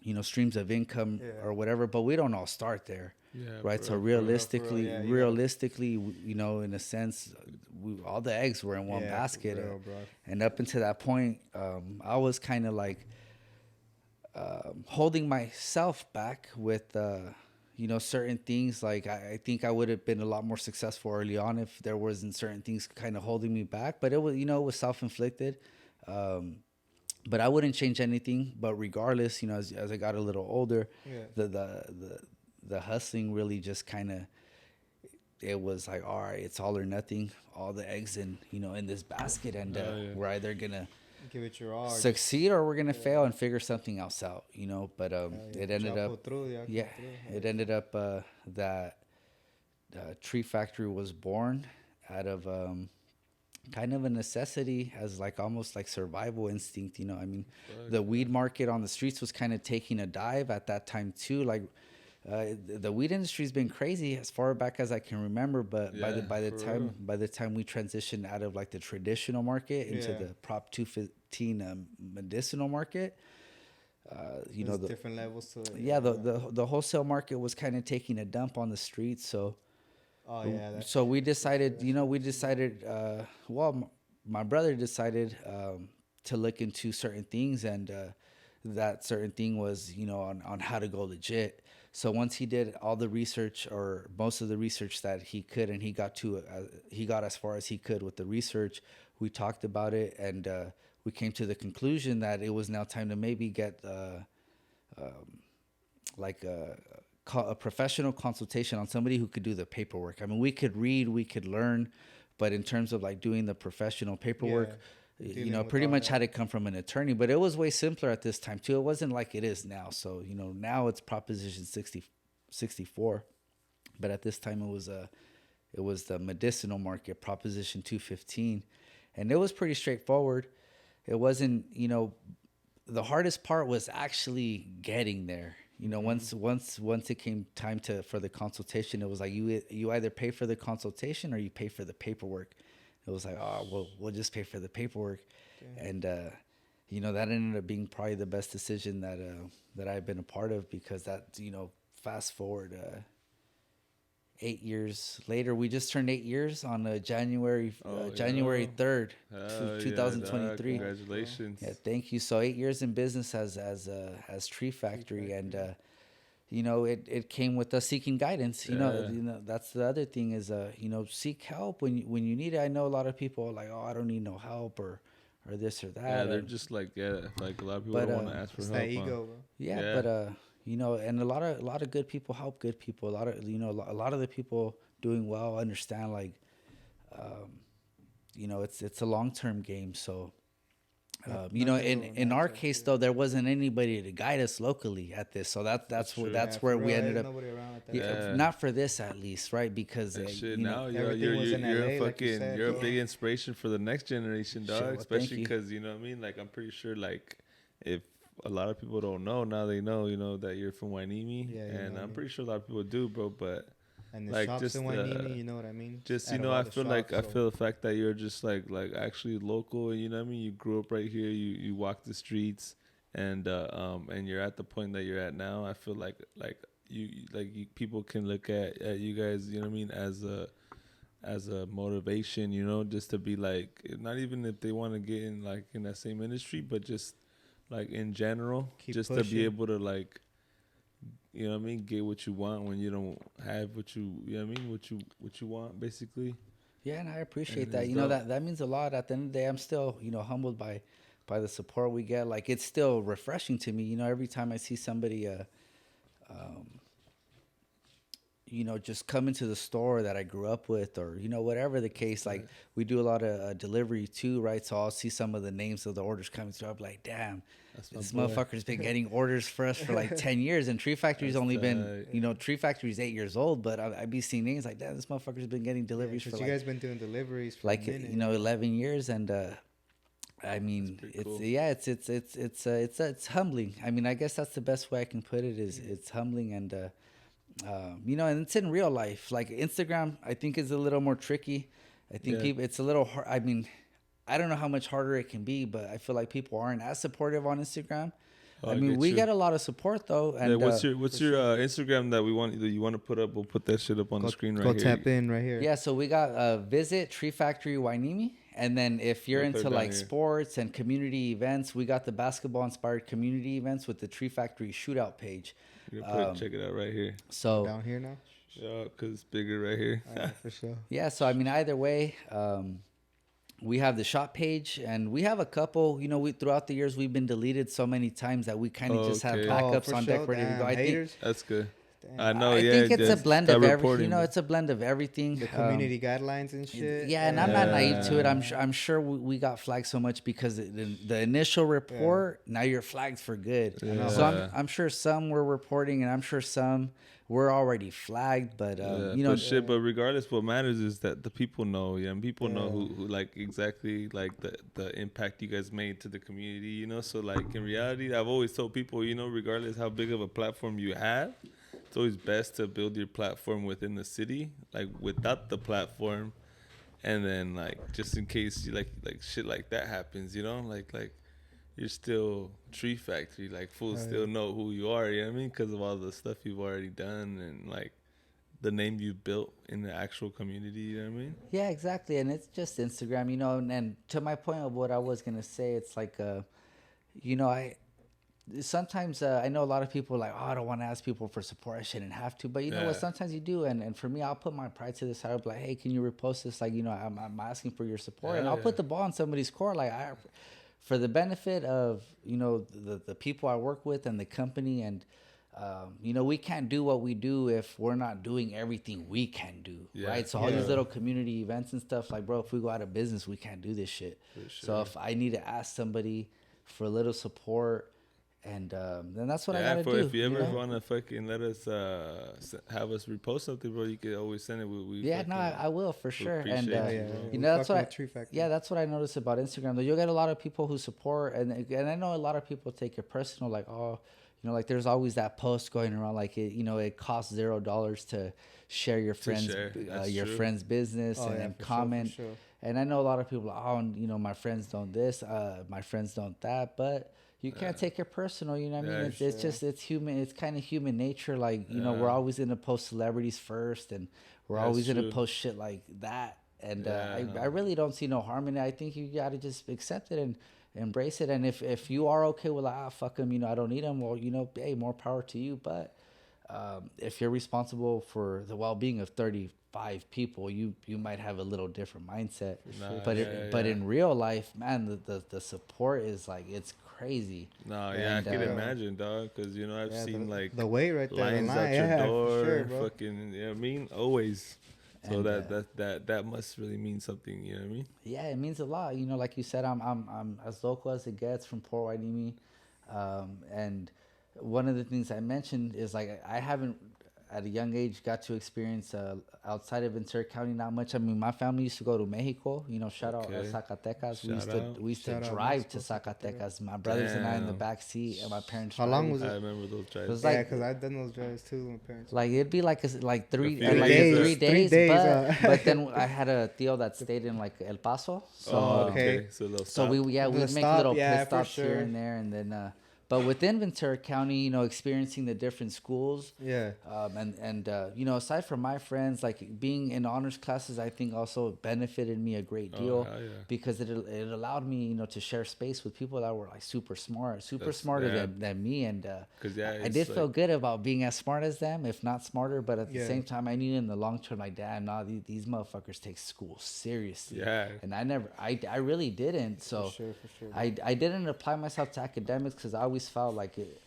you know, streams of income or whatever, but we don't all start there. Yeah, right. So realistically, you know, in a sense, all the eggs were in one basket. And up until that point, I was kind of like holding myself back with, you know, certain things. Like I think I would have been a lot more successful early on if there wasn't certain things kind of holding me back. But it was, you know, it was self-inflicted. But I wouldn't change anything. But regardless, you know, as I got a little older, the hustling really just kind of, it was like, all right, it's all or nothing. All the eggs in this basket, and we're either gonna give it your all, succeed, or we're gonna fail and figure something else out, you know. But it ended up that Tree Factory was born out of kind of a necessity, as like almost like survival instinct, you know. I mean, the weed market on the streets was kind of taking a dive at that time too. Like the weed industry's been crazy as far back as I can remember, but by the time we transitioned out of like the traditional market into the Prop 215 medicinal market, you know, the different levels to it. Yeah, the wholesale market was kind of taking a dump on the streets. So so we decided, well, my brother decided to look into certain things, and that certain thing was, you know, on how to go legit. So once he did all the research, or most of the research that he could, and he got as far as he could with the research, we talked about it, and we came to the conclusion that it was now time to maybe get like a professional consultation on somebody who could do the paperwork. I mean, we could read, we could learn, but in terms of like doing the professional paperwork, you know, pretty much had to come from an attorney. But it was way simpler at this time too. It wasn't like it is now. So, you know, now it's Proposition 64, but at this time it was the medicinal market, Proposition 215, and it was pretty straightforward. It wasn't, you know, the hardest part was actually getting there. You know, once it came time for the consultation, it was like you either pay for the consultation or you pay for the paperwork. It was like, oh, well, we'll just pay for the paperwork. Okay. And, you know, that ended up being probably the best decision that I've been a part of, because that, you know, fast forward 8 years later, we just turned 8 years on January 3rd, 2023. Congratulations. Yeah, thank you. So 8 years in business as Tree Factory, and you know, it came with us seeking guidance. You know, that's the other thing is, you know, seek help when you need it. I know a lot of people are like, oh, I don't need no help or this or that. Yeah, they're just like, like a lot of people don't want to ask for help. That ego, bro. Yeah, but you know, and a lot of good people help good people. A lot of the people doing well understand, like, you know, it's a long-term game. So, Not- you know, nothing in our romantic, case yeah. though, there wasn't anybody to guide us locally at this. So that's true. where Yeah, that's for where real, we there's ended up. nobody around at that Yeah, time. Yeah. not for this at least, right? Because And shit, you know, now everything was in you're a LA, like you fucking said, you're a bro. big inspiration for the next generation, dog. Shit, well, thank Especially you. because you know what I mean. Like I'm pretty sure, like if a lot of people don't know, now they know, you know, that you're from Wainimi, Yeah, you and know I'm me. pretty sure a lot of people do, bro. But And the like shops just in Wainimi, you know what I mean? just Out you of know, all I the feel shops, I so- feel the fact that you're just like actually local, you know what I mean. You grew up right here, you walk the streets, and you're at the point that you're at now. I feel like people can look at you guys, you know what I mean, as a motivation, you know, just to be like, not even if they want to get in like in that same industry, but just like in general, Keep just to pushing. be able to like, you know what I mean, get what you want when you don't have what you know what I mean, what you want basically. yeah, and I appreciate And that. it's You know, dope. that means a lot. At the end of the day, I'm still, you know, humbled by the support we get. Like it's still refreshing to me. You know, every time I see somebody, you know, just come into the store that I grew up with, or you know, whatever the case. Like we do a lot of delivery too, right? So I'll see some of the names of the orders coming through. I'm like, damn, That's my this boy. motherfucker's been getting orders for us for like 10 years, and Tree Factory's That's only been, tight. you know, Tree Factory's 8 years old, but I be seeing names like, damn, this motherfucker's been getting deliveries But for you like guys been doing deliveries for like a minute. you know 11 years, and I mean pretty it's cool. yeah it's humbling. I mean, I guess that's the best way I can put it, is it's humbling. And you know, and it's in real life. Like Instagram, I think is a little more tricky. I think Yeah. people, it's a little hard. I mean, I don't know how much harder it can be, but I feel like people aren't as supportive on Instagram. Oh, I I mean, get we you. get a lot of support though. And Yeah, what's your Instagram that you want to put up? We'll put that shit up on Go, the screen go right here. tap in right here. yeah, so we got visit Tree Factory Wainimi, and then if you're We'll put it into down like here. sports and community events, we got the basketball inspired community events with the Tree Factory shootout page. You're gonna put check it out right here. So Down here now. Yeah, cause it's bigger right here. All right, for sure. yeah, so I mean, either way, we have the shop page, and we have a couple. You know, we throughout the years we've been deleted so many times that we kind of just have Okay. backups for on sure. deck ready to go. Damn, I think. haters. That's good. Damn. I know. I yeah, think it's a just blend start of everything. reporting, You know, bro. it's a blend of everything. The community guidelines and shit. Yeah, and I'm not naive to it. Yeah. I'm sure we got flagged so much because the initial report. Now you're flagged for good. Yeah. So I'm sure some were reporting, and I'm sure some were already flagged. But Yeah, you know, but shit. But regardless, what matters is that the people know. Yeah, and people know who like exactly like the impact you guys made to the community. You know, so like in reality, I've always told people, you know, regardless how big of a platform you have, it's always best to build your platform within the city, like without the platform, and then like just in case you like shit like that happens, you know, like you're still Tree Factory, like fools still know who you are, you know what I mean, because of all the stuff you've already done and like the name you built in the actual community, you know what I mean? yeah, exactly. And it's just Instagram, you know. And to my point of what I was gonna say, it's like, you know, sometimes I know a lot of people are like, oh, I don't want to ask people for support. I shouldn't have to, but you know what? Yeah. Sometimes you do, and for me, I'll put my pride to the side. I'll be like, hey, can you repost this? Like, you know, I'm asking for your support, and I'll put the ball in somebody's court. Like, for the benefit of, you know, the people I work with and the company, and you know, we can't do what we do if we're not doing everything we can do, right? So all these little community events and stuff, like, bro, if we go out of business, we can't do this shit. So if I need to ask somebody for a little support, and then that's what I gotta do. If you ever know? want to fucking let us have us repost something, bro, you can always send it. Yeah, no, I will for sure. And appreciate you know, that's what that's what I noticed about Instagram. Though you'll get a lot of people who support, and I know a lot of people take it personal, like, oh, you know, like there's always that post going around, like you know, it costs $0 to share your friend's friend's business and comment. For sure. And I know a lot of people, oh, you know, my friends don't this, my friends don't that, but you can't take it personal, you know what I mean? It's just, it's human. It's kind of human nature. Like, you know, we're always going to post celebrities first, and we're always going to post shit like that. And I really don't see no harm in it. I think you got to just accept it and embrace it. And if you are okay with, like, fuck them, you know, I don't need them, well, you know, hey, more power to you. But if you're responsible for the well-being of 35 people, you might have a little different mindset. But in real life, man, the support is like, it's crazy. No, yeah, I can imagine, dog, because you know I've seen like the way right there, lines the line, out your door, for sure, bro. fucking, you know what I mean? Always, So And, that must really mean something. You know what I mean? yeah, it means a lot. You know, like you said, I'm as local as it gets from Port Hueneme, and one of the things I mentioned is like I haven't at a young age got to experience outside of Ventura County not much. I mean, my family used to go to Mexico. You know, shout out Zacatecas. We used to drive to Zacatecas. My brothers and I in the back seat, and my parents. How long was it? I remember those drives. It was Yeah, because I've done those drives too with my parents. like it'd be like three few days, days. 3 days, but then I had a tío that stayed in like El Paso, so okay. So we'd make stop, little yeah, pit for stops here sure. and there, and then but within Ventura County, you know, experiencing the different schools, Yeah. and you know, aside from my friends, like being in honors classes, I think also benefited me a great deal hell yeah. because it allowed me, you know, to share space with people that were like super smarter yeah. than me, and I it's did feel like- good about being as smart as them, if not smarter. But at the Yeah. same time, I knew in the long term, like, damn, nah, these motherfuckers take school seriously. Yeah. And I really didn't. So For sure. I didn't apply myself to academics because I always felt like it.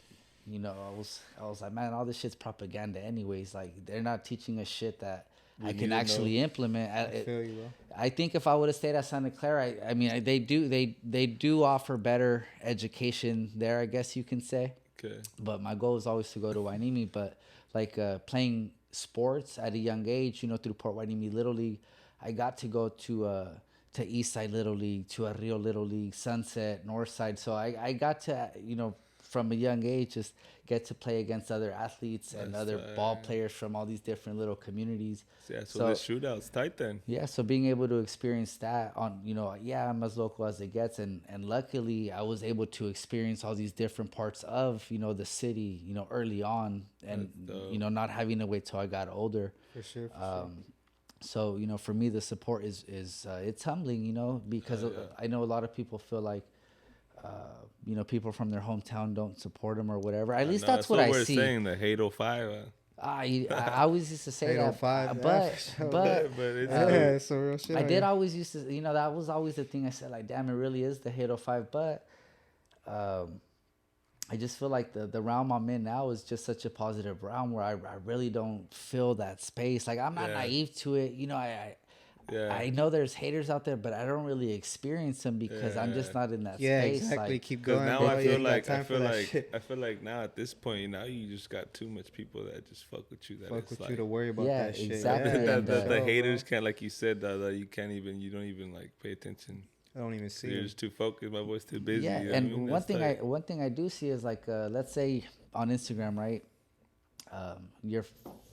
You know, I was like, man, all this shit's propaganda anyways. Like, they're not teaching us shit that I need can to actually implement. I feel you, bro. I think if I would have stayed at Santa Clara, I mean, they do offer better education there, I guess you can say. Okay. But my goal is always to go to Hueneme. But like playing sports at a young age, you know, through Port Hueneme Little League, I got to go to Eastside Little League, to a Rio Little League, Sunset, Northside. So I got to, you know, from a young age, just get to play against other athletes and other ball players from all these different little communities. Yeah, so the shootouts tight then. Yeah, so being able to experience that on, you know, yeah, I'm as local as it gets, and luckily I was able to experience all these different parts of, you know, the city, you know, early on, and you know, not having to wait till I got older. For sure. So, you know, for me, the support is it's humbling, you know, because I know a lot of people feel like, you know, people from their hometown don't support them or whatever. At least that's what I we're see. saying, the hate 05. I always used to say that, 805, but it's Yeah, it's a real shit. I did always used to, you know, that was always the thing I said, like, damn, it really is the hate 05. But I just feel like the realm I'm in now is just such a positive realm where I really don't feel that space. Like, I'm not naive to it. You know, I know there's haters out there, but I don't really experience them because I'm just not in that space. Yeah, exactly. Like, Keep going. Now bro. I You feel ain't got like time for that shit. I feel like now at this point, now you just got too much people that just fuck with you. That Fuck it's with like, you to worry about Yeah, that shit. exactly. Yeah, And, the haters can't, like you said, that you don't even like pay attention. I don't even see You're it. just too focused. My boy's too busy. yeah, you know what I and mean? one thing I do see is like, let's say on Instagram, right? Your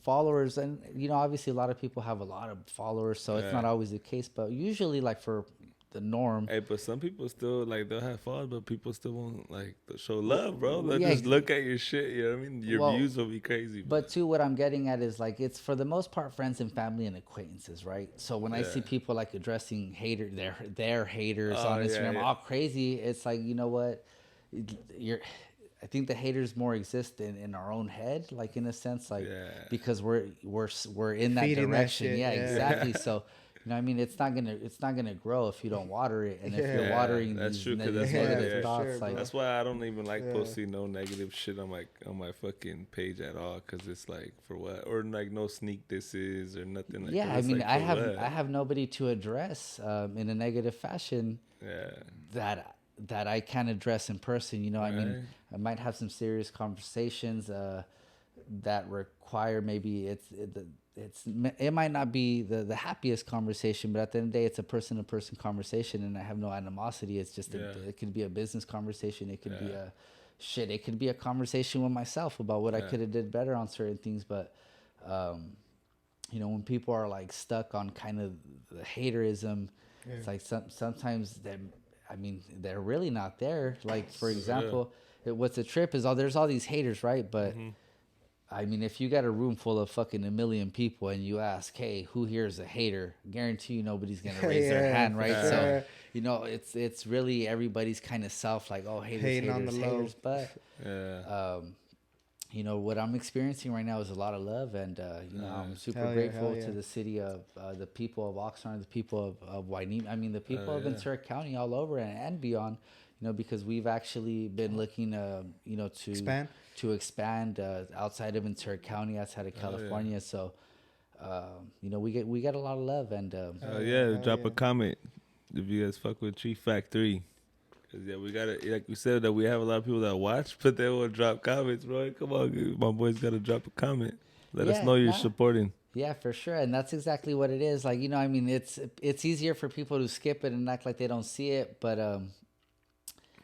followers, and you know, obviously a lot of people have a lot of followers, so it's not always the case, but usually, like, for the norm. Hey, but some people still, like, they'll have followers, but people still won't, like, show love, bro. They'll Yeah, just look at your shit, you know what I mean? Your views will be crazy. But too, what I'm getting at is, like, it's for the most part friends and family and acquaintances, right? So when I see people like addressing their haters on Instagram all crazy, it's like, you know what, I think the haters more exist in our own head, like, in a sense, like, because we're in that Feeding that direction. shit, Yeah, yeah. Exactly. So, you know what I mean? It's not gonna grow if you don't water it, and if you're watering that's these true, 'cause negative, that's why- negative yeah. thoughts, Sure, like, that's why I don't even like posting no negative shit on my fucking page at all, because it's like, for what? Or like no sneak disses or nothing like that. yeah, I It's mean, like, I for what? have nobody to address in a negative fashion that I can address in person. You know, I mean, I might have some serious conversations that require maybe it might not be the happiest conversation, but at the end of the day, it's a person-to-person conversation, and I have no animosity. It's just it could be a business conversation. It could be it could be a conversation with myself about what I could have did better on certain things. But you know, when people are like stuck on kind of the haterism, it's like sometimes they're really not there. Like, for example, what's a trip is there's all these haters, right? But I mean, if you got a room full of fucking 1 million people and you ask, hey, who here is a hater? Guarantee you nobody's gonna raise their hand, right? So, you know, it's really everybody's kind of self, like, oh, haters, on the low. haters. But you know, what I'm experiencing right now is a lot of love, and you know, I'm super grateful to the city of the people of Oxnard, the people of Hueneme. I mean, the people of Ventura County all over and beyond. You know, because we've actually been looking, you know, to expand outside of Ventura County, outside of California. So you know, we get a lot of love, and drop a comment if you guys fuck with Tree Factory. Cause yeah, we gotta, like we said, that we have a lot of people that watch, but they won't drop comments, bro. Come on, my boys gotta drop a comment. Let us know you're supporting. Yeah, for sure, and that's exactly what it is. Like, you know, I mean, it's easier for people to skip it and act like they don't see it, but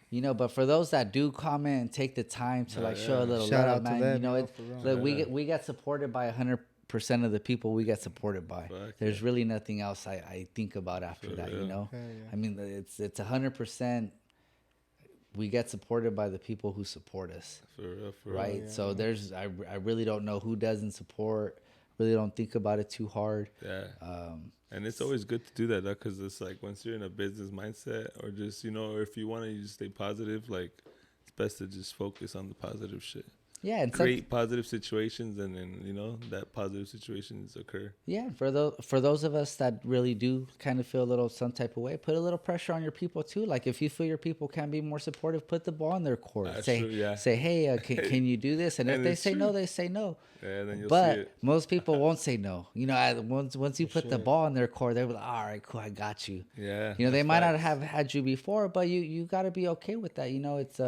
you know, but for those that do comment and take the time to like show a little shout love, out man, to them, you know, look, we get supported by 100% of the people we get supported by. There's really nothing else I think about after that, you know. I mean, it's 100%. We get supported by the people who support us, for right? Real. So there's I really don't know who doesn't support. Really don't think about it too hard. Yeah. And it's always good to do that, because it's like once you're in a business mindset, or just, you know, or if you want to just stay positive, like it's best to just focus on the positive shit. Yeah, and create positive situations, and then, you know, that positive situations occur. Yeah, for those of us that really do kind of feel a little some type of way, put a little pressure on your people too. Like if you feel your people can be more supportive, put the ball in their court. Say, hey, can you do this? And if they say no, they say no. Yeah, then you'll but see it. Most people won't say no. You know, once you put the ball in their court, they're like, all right, cool, I got you. Yeah. You know, they might not have had you before, but you got to be okay with that. You know, it's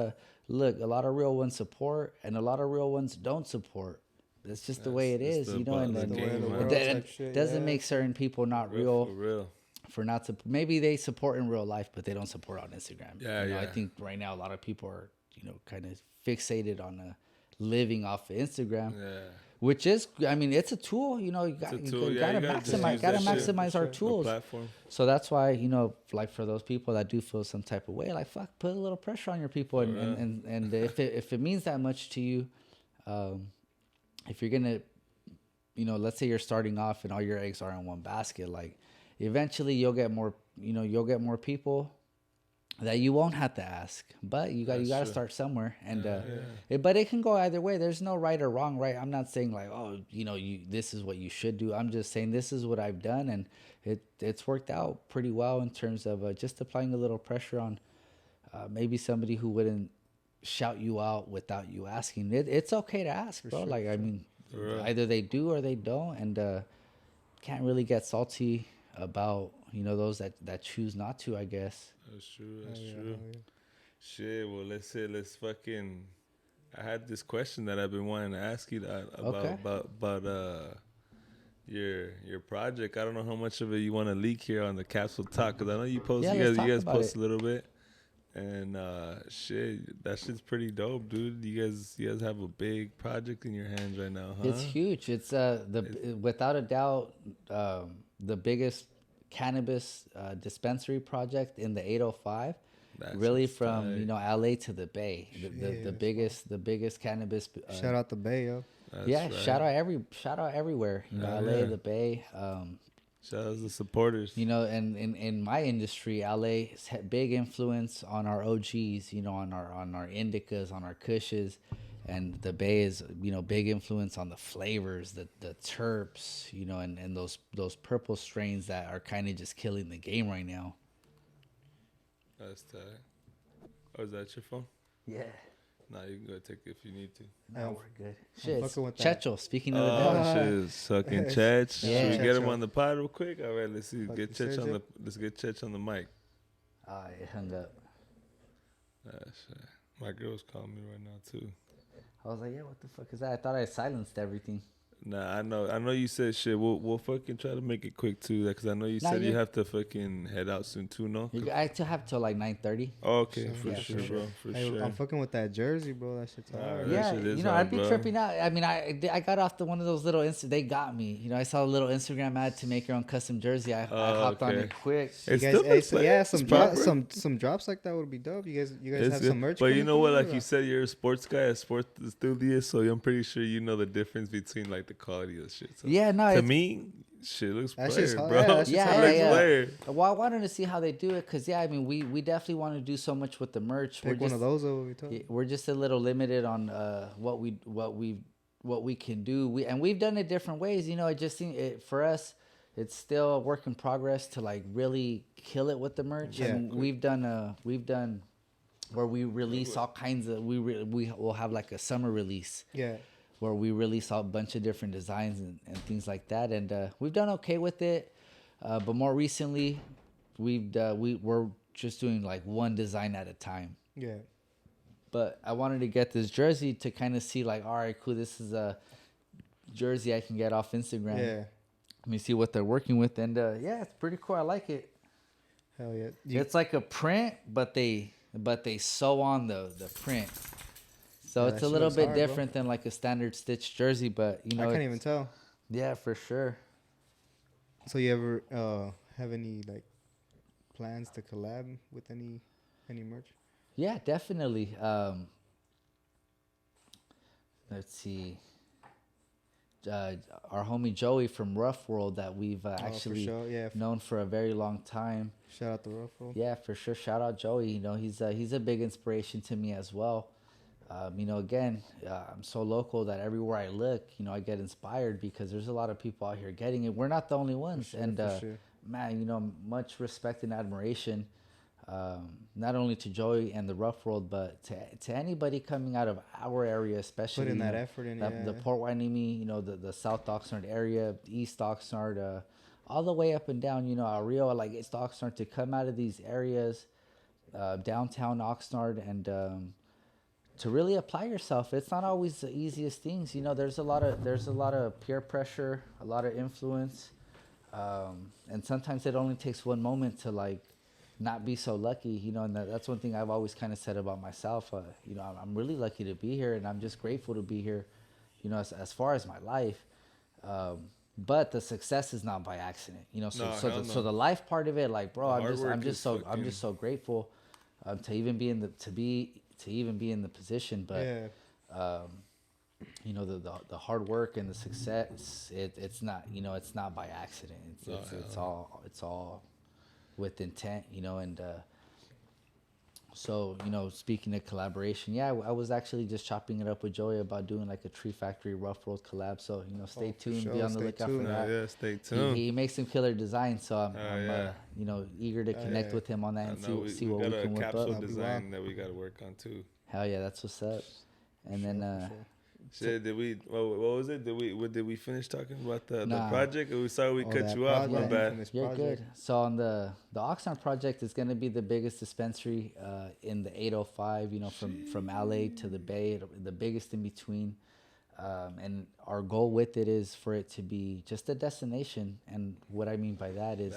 look, a lot of real ones support, and a lot of real ones don't support. That's just the way it is, you know. And it doesn't make certain people not real. For not to, maybe they support in real life, but they don't support on Instagram. Yeah, you know, I think right now a lot of people are, you know, kind of fixated on living off of Instagram. Yeah. Which is, I mean, it's a tool. You know, you gotta maximize our tools. So that's why, you know, like for those people that do feel some type of way, like fuck, put a little pressure on your people, and if it means that much to you, if you're gonna, you know, let's say you're starting off and all your eggs are in one basket, like eventually you'll get more people that you won't have to ask, but you got to start somewhere, and but it can go either way. There's no right or wrong, right? I'm not saying like, oh, you know, this is what you should do. I'm just saying this is what I've done, and it's worked out pretty well in terms of just applying a little pressure on maybe somebody who wouldn't shout you out without you asking. It's okay to ask, bro. I mean, either they do or they don't, and can't really get salty about, you know, those that choose not to, I guess. That's true. Shit, well, let's fucking, I had this question that I've been wanting to ask you about your project. I don't know how much of it you want to leak here on the Capsule Talk, because I know you post, you guys post a little bit, and shit, that shit's pretty dope, dude. You guys have a big project in your hands right now, huh? It's huge. It's without a doubt the biggest cannabis dispensary project in the 805. That's really from you know, LA to the Bay. The biggest cannabis. Shout out the Bay, yo. Right. shout out everywhere. You know, LA, the Bay. Shout out to the supporters. You know, and in my industry, LA has had big influence on our OGs. You know, on our indicas, on our kushes. And the Bay is, you know, big influence on the flavors, the terps, you know, and those purple strains that are kind of just killing the game right now. That's tight. Oh, is that your phone? Yeah. Nah, you can go take it if you need to. No, we're good. Shit, Checho, speaking of the devil. Shit, sucking Chech. Yeah. Should we get him on the pod real quick? All right, let's see. Let's get Chech on the mic. It hung up. Shit. My girl's calling me right now too. I was like, yeah, what the fuck is that? I thought I silenced everything. Nah, I know you said shit. We'll fucking try to make it quick too, because I know you said you have to fucking head out soon too, no? I still have till like 9:30. Oh, okay, for sure, bro. For sure. I'm fucking with that jersey, bro. That shit's hard. Yeah, you know, I'd be tripping out. I mean, I got off one of those little they got me. You know, I saw a little Instagram ad to make your own custom jersey. I hopped on it quick. You guys, some drops like that would be dope. You guys have some merch. But you know what? Like you said, you're a sports guy, a sports enthusiast, so I'm pretty sure you know the difference between like the quality of the shit. So to me, shit looks player, bro. Yeah. Well, I wanted to see how they do it, because I mean, we definitely want to do so much with the merch. Pick one of those over. We're just a little limited on what we can do. We've done it different ways. You know, it just seems for us, it's still a work in progress to like really kill it with the merch. Yeah, I mean, we've done where we release all kinds of we will have like a summer release. Yeah. where we release a bunch of different designs and things like that. And we've done okay with it. But more recently, we're just doing like one design at a time. Yeah. But I wanted to get this jersey to kind of see like, all right, cool, this is a jersey I can get off Instagram. Yeah. Let me see what they're working with. And yeah, it's pretty cool. I like it. Hell yeah. It's like a print, but they sew on the print. So it's a little bit different than like a standard stitch jersey, but you know, I can't even tell. Yeah, for sure. So you ever have any like plans to collab with any merch? Yeah, definitely. Let's see. Our homie Joey from Rough World that we've actually known for a very long time. Shout out to Rough World. Yeah, for sure. Shout out Joey. You know, he's a big inspiration to me as well. You know, again, I'm so local that everywhere I look, you know, I get inspired because there's a lot of people out here getting it. We're not the only ones. Man, you know, much respect and admiration, not only to Joey and the Rough World, but to anybody coming out of our area, especially putting that effort in. The Port Hueneme, you know, the South Oxnard area, East Oxnard, all the way up and down, you know, El Rio, like East Oxnard, to come out of these areas, downtown Oxnard, and to really apply yourself. It's not always the easiest things, you know. There's a lot of peer pressure, a lot of influence, and sometimes it only takes one moment to like not be so lucky, you know. And that's one thing I've always kind of said about myself. You know, I'm really lucky to be here, and I'm just grateful to be here, you know, as far as my life. But the success is not by accident, you know. So the life part of it, like, bro, I'm just so grateful to even be in the position. But you know, the hard work and the success, it's not, you know, it's not by accident. It's all with intent, you know. And so, you know, speaking of collaboration, yeah, I was actually just chopping it up with Joey about doing like a Tree Factory Rough World collab. So, you know, stay tuned, be on the lookout for that. Yeah, stay tuned. He makes some killer designs, so I'm you know, eager to connect with him on that and see what we can whip up. We got a capsule design that we got to work on too. Hell yeah, that's what's up. And then shit, what was it? Did we finish talking about the project? We saw we cut you off. My bad. You're good. So on the Oxnard project is going to be the biggest dispensary in the 805. You know, from LA to the Bay, the biggest in between. And our goal with it is for it to be just a destination. And what I mean by that is,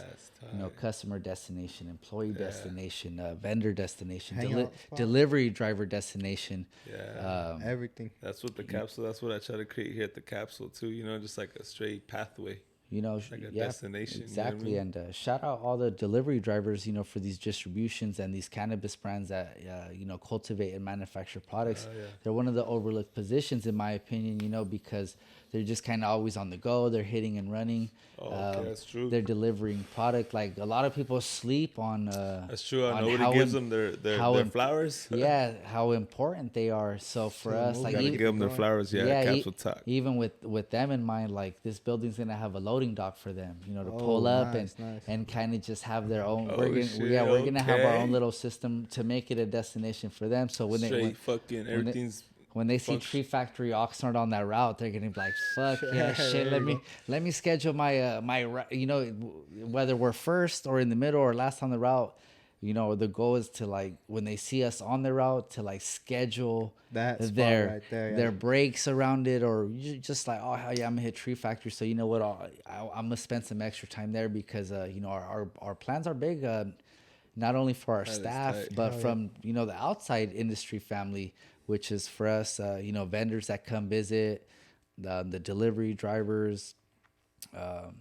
you know, customer destination, employee destination, vendor destination, delivery driver destination. Yeah. Everything. That's what the capsule, that's what I try to create here at the capsule too, you know, just like a straight pathway. You know, like a destination. Exactly. You know what I mean? And shout out all the delivery drivers, you know, for these distributions and these cannabis brands that, you know, cultivate and manufacture products. They're one of the overlooked positions, in my opinion, you know, because they're just kind of always on the go. They're hitting and running. That's true. They're delivering product. Like a lot of people sleep on. That's true. Nobody gives them their flowers. Yeah, how important they are. So for us, like, gotta give them their flowers. Yeah, capsule talk. Even with them in mind, like this building's gonna have a loading dock for them, you know, to pull up and kind of just have their own. We're gonna have our own little system to make it a destination for them. So when everything's. When they see Tree Factory Oxnard on that route, they're gonna be like, "Fuck yeah, shit! Let me schedule my you know, whether we're first or in the middle or last on the route, you know, the goal is to, like, when they see us on the route, to like schedule their breaks around it, or just like, oh hell yeah, I'm gonna hit Tree Factory. So you know what, I'm gonna spend some extra time there because you know, our plans are big, not only for our staff but from you know, the outside industry family, which is for us, you know, vendors that come visit, the delivery drivers,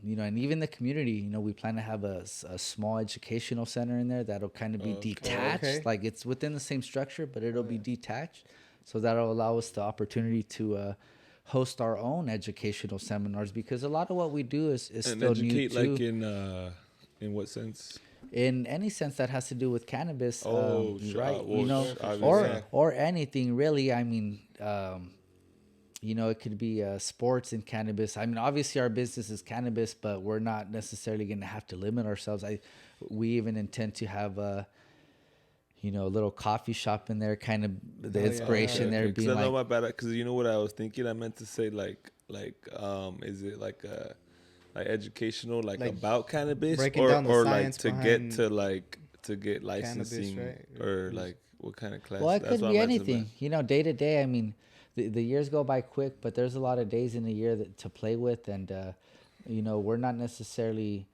you know, and even the community. You know, we plan to have a small educational center in there that'll kind of be detached. Like, it's within the same structure, but it'll be detached. So that'll allow us the opportunity to host our own educational seminars, because a lot of what we do is still new too. Like in what sense? In any sense that has to do with cannabis, right? Well, you know, or anything really. I mean, you know, it could be sports and cannabis. I mean, obviously our business is cannabis, but we're not necessarily going to have to limit ourselves. We even intend to have, a little coffee shop in there, kind of the Oh, yeah. inspiration there Because being I know like, my bad. Because you know what I was thinking. I meant to say is it like educational, like about cannabis, breaking down the or like science to get behind to get licensing, right? or like what kind of class? well, it That's could what be I meant to anything, day to day. I mean, the years go by quick, but there's a lot of days in the year to play with, and we're not necessarily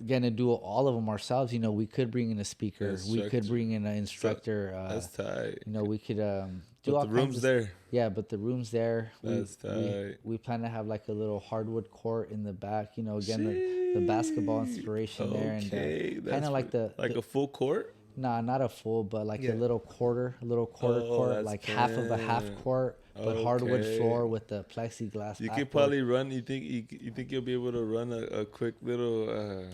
gonna do all of them ourselves. We could bring in a speaker, we could bring in an instructor. That's tight. We could do But all the kinds room's of there. Yeah, but the room's there. That's tight. We plan to have like a little hardwood court in the back. Again, the basketball inspiration there, and kind of like a full court. Nah, not a full, but like a little quarter court, like half of a half court, but hardwood floor with the plexiglass. You could probably run. You think you'll be able to run a quick little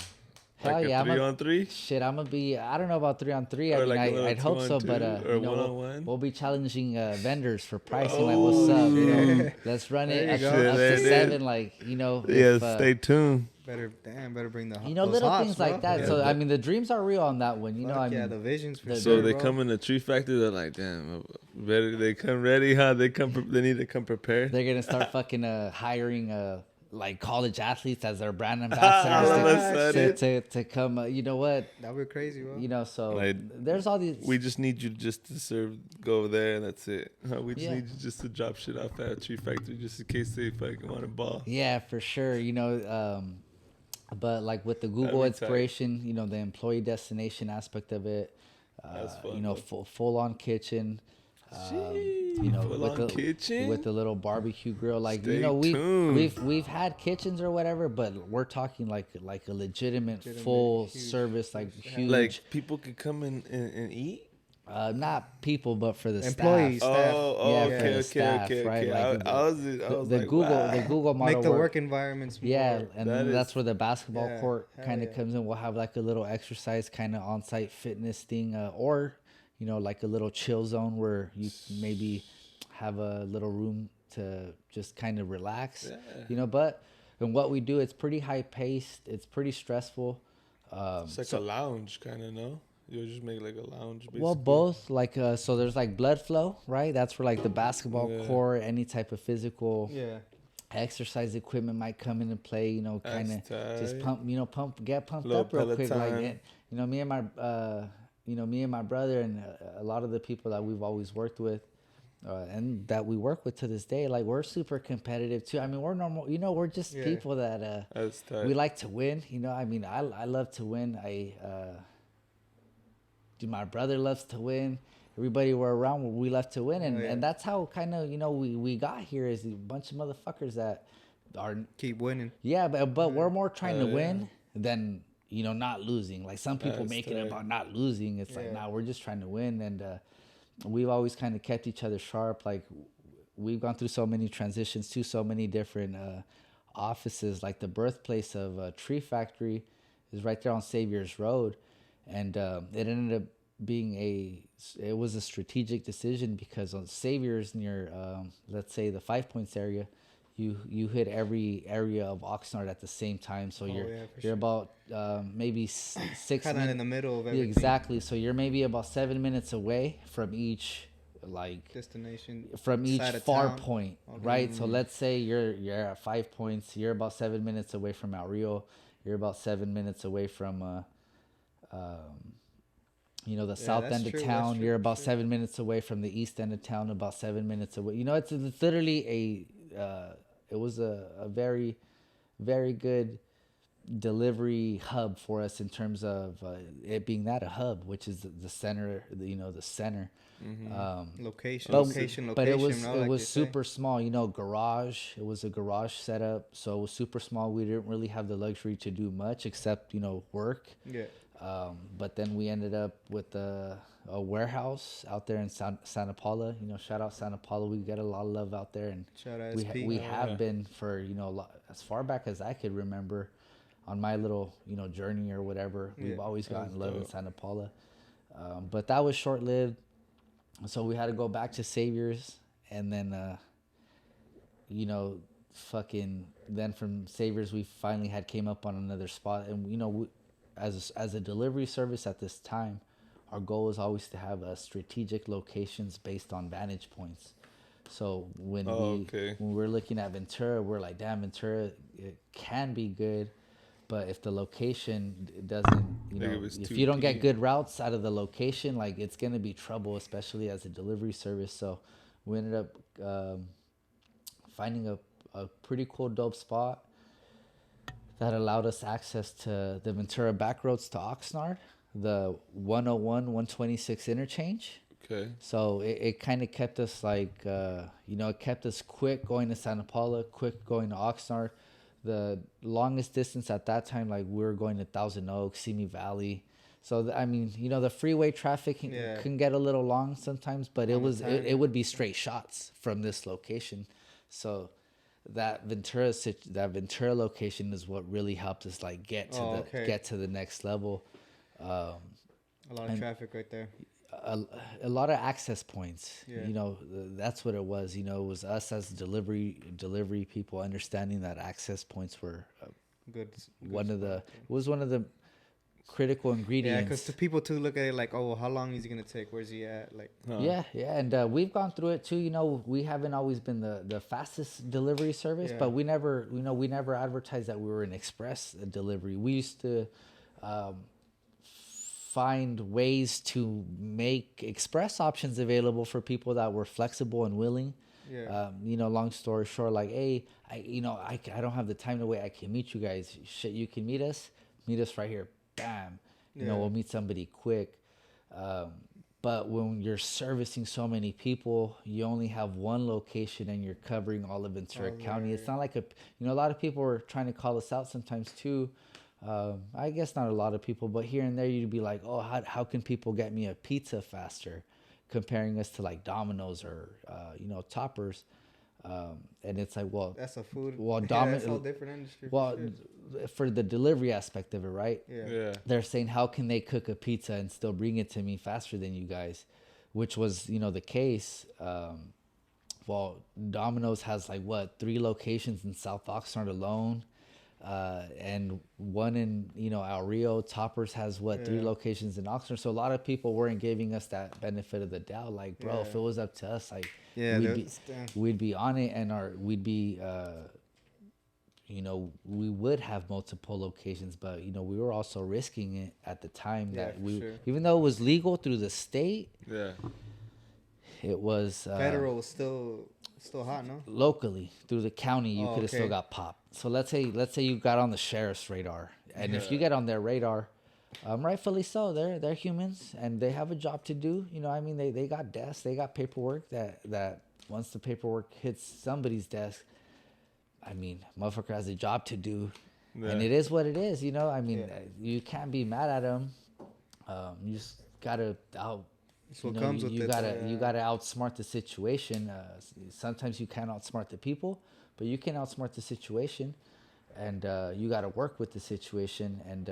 Hell like yeah, a 3-on-3? Shit, I'm gonna be. I don't know about 3-on-3. I mean, like I'd hope so, 2-on-2, but or 1-on-1? we'll be challenging vendors for pricing. Like, what's up? Let's run it up to 7. Like, Stay tuned. Better bring the little hops, things bro. like that. Yeah, so I mean, the dreams are real on that one. the visions. For So sure, they bro. come in the tree factory. They're like, damn, better they come ready, huh? They need to come prepared. They're gonna start fucking hiring like college athletes as their brand ambassadors to come. You know what? That would be crazy, bro. So Like, there's all these. We just need you just to go over there and that's it. We just need you just to drop shit off at a tree factory just in case they fucking want to ball. Yeah, for sure. But like with the Google inspiration, the employee destination aspect of it, That's fun, full on kitchen. Kitchen with the little barbecue grill, like Stay tuned. we've had kitchens or whatever, but we're talking like a legitimate full huge, service, like huge. Like people could come in and eat. Not people, but for the Employees, staff. staff. Okay. Right? Like I was the like, Google wow. the Google model Make the work environments more. and then that's where the basketball court kind of yeah. comes in. We'll have like a little exercise kind of on-site fitness thing, or like a little chill zone where you maybe have a little room to just kind of relax. But and what we do, it's pretty high paced, it's pretty stressful. It's like a lounge kind of, no? You'll just make like a lounge, basically. Well, both. Like, so there's like blood flow, right? That's where like the basketball court, any type of physical exercise equipment might come into play. Kind of just get pumped Little up real quick. Peloton. Like, me and my brother and a lot of the people that we've always worked with, and that we work with to this day, like we're super competitive too. I mean, we're normal. We're just people that we like to win. I mean, I love to win. My brother loves to win. Everybody we're around, we love to win, and that's how kind of we got here, is a bunch of motherfuckers that are keep winning. Yeah, but we're more trying to win than not losing. Like some people make it about not losing. It's like, nah, we're just trying to win, and we've always kind of kept each other sharp. Like we've gone through so many transitions to so many different offices. Like the birthplace of Tree Factory is right there on Saviors Road. And it ended up being it was a strategic decision, because on Saviors near, let's say the 5 Points area, you hit every area of Oxnard at the same time. So you're about maybe 6 kind of in the middle of everything. Exactly. So you're maybe about 7 minutes away from each destination, from each far point, right? So let's say you're at 5 Points. You're about 7 minutes away from El Rio. You're about 7 minutes away from the south end of town. You're about 7 minutes away from the east end of town, about 7 minutes away. It's literally it was a very, very good delivery hub for us in terms of it being a hub, which is the center, the center. Mm-hmm. Location. But it was super small, garage. It was a garage setup, so it was super small. We didn't really have the luxury to do much except work. Yeah. But then we ended up with a warehouse out there in Santa Paula. Shout out Santa Paula. We get a lot of love out there, and shout out we have been for as far back as I could remember. On my little journey or whatever, we've always gotten love in Santa Paula. But that was short lived. So we had to go back to Saviors, and then, then from Saviors, we finally came up on another spot. And, as a delivery service at this time, our goal is always to have strategic locations based on vantage points. So when we're looking at Ventura, we're like, damn, Ventura, it can be good, but if the location doesn't, if you don't get good routes out of the location, like it's gonna be trouble, especially as a delivery service. So we ended up finding a pretty cool, dope spot that allowed us access to the Ventura back roads to Oxnard, the 101, 126 interchange. Okay. So it kind of kept us like, it kept us quick going to Santa Paula, quick going to Oxnard. The longest distance at that time, like we were going to Thousand Oaks, Simi Valley. So, the freeway traffic can get a little long sometimes, but it would be straight shots from this location. So that Ventura location is what really helped us like get to the next level. A lot of traffic right there. A lot of access points. That's what it was. It was us as delivery people understanding that access points were one of the critical ingredients. Yeah, because people too look at it like, oh, how long is he gonna take? Where's he at? Like, and we've gone through it too. We haven't always been the fastest delivery service, but we never advertised that we were an express delivery. We used to find ways to make express options available for people that were flexible and willing. Long story short, like, hey, I don't have the time to wait. I can meet you guys. Shit, you can meet us right here. Bam. We'll meet somebody quick. But when you're servicing so many people, you only have one location and you're covering all of Ventura County. It's not like a lot of people are trying to call us out sometimes too. I guess not a lot of people, but here and there you'd be like, oh, how can people get me a pizza faster? Comparing us to like Domino's or, Toppers. And it's like, well, that's a food. Well, that's all different industry. Well, for the delivery aspect of it, right? Yeah. They're saying, how can they cook a pizza and still bring it to me faster than you guys? Which was, the case. Well, Domino's has like 3 locations in South Oxnard alone. And one in, El Rio. Toppers has 3 locations in Oxnard. So a lot of people weren't giving us that benefit of the doubt. Like, bro, if it was up to us, like, we'd be on it, and we'd be, we would have multiple locations, but we were also risking it at the time even though it was legal through the state. It was federal was still hot, no? Locally through the county, you could have still got popped. So let's say you got on the sheriff's radar, and if you get on their radar, rightfully so, they're humans and they have a job to do. They got desks, they got paperwork that once the paperwork hits somebody's desk, motherfucker has a job to do, and it is what it is. You can't be mad at them. You just gotta you gotta outsmart the situation. Sometimes you can't outsmart the people, but you can outsmart the situation, and you gotta work with the situation. And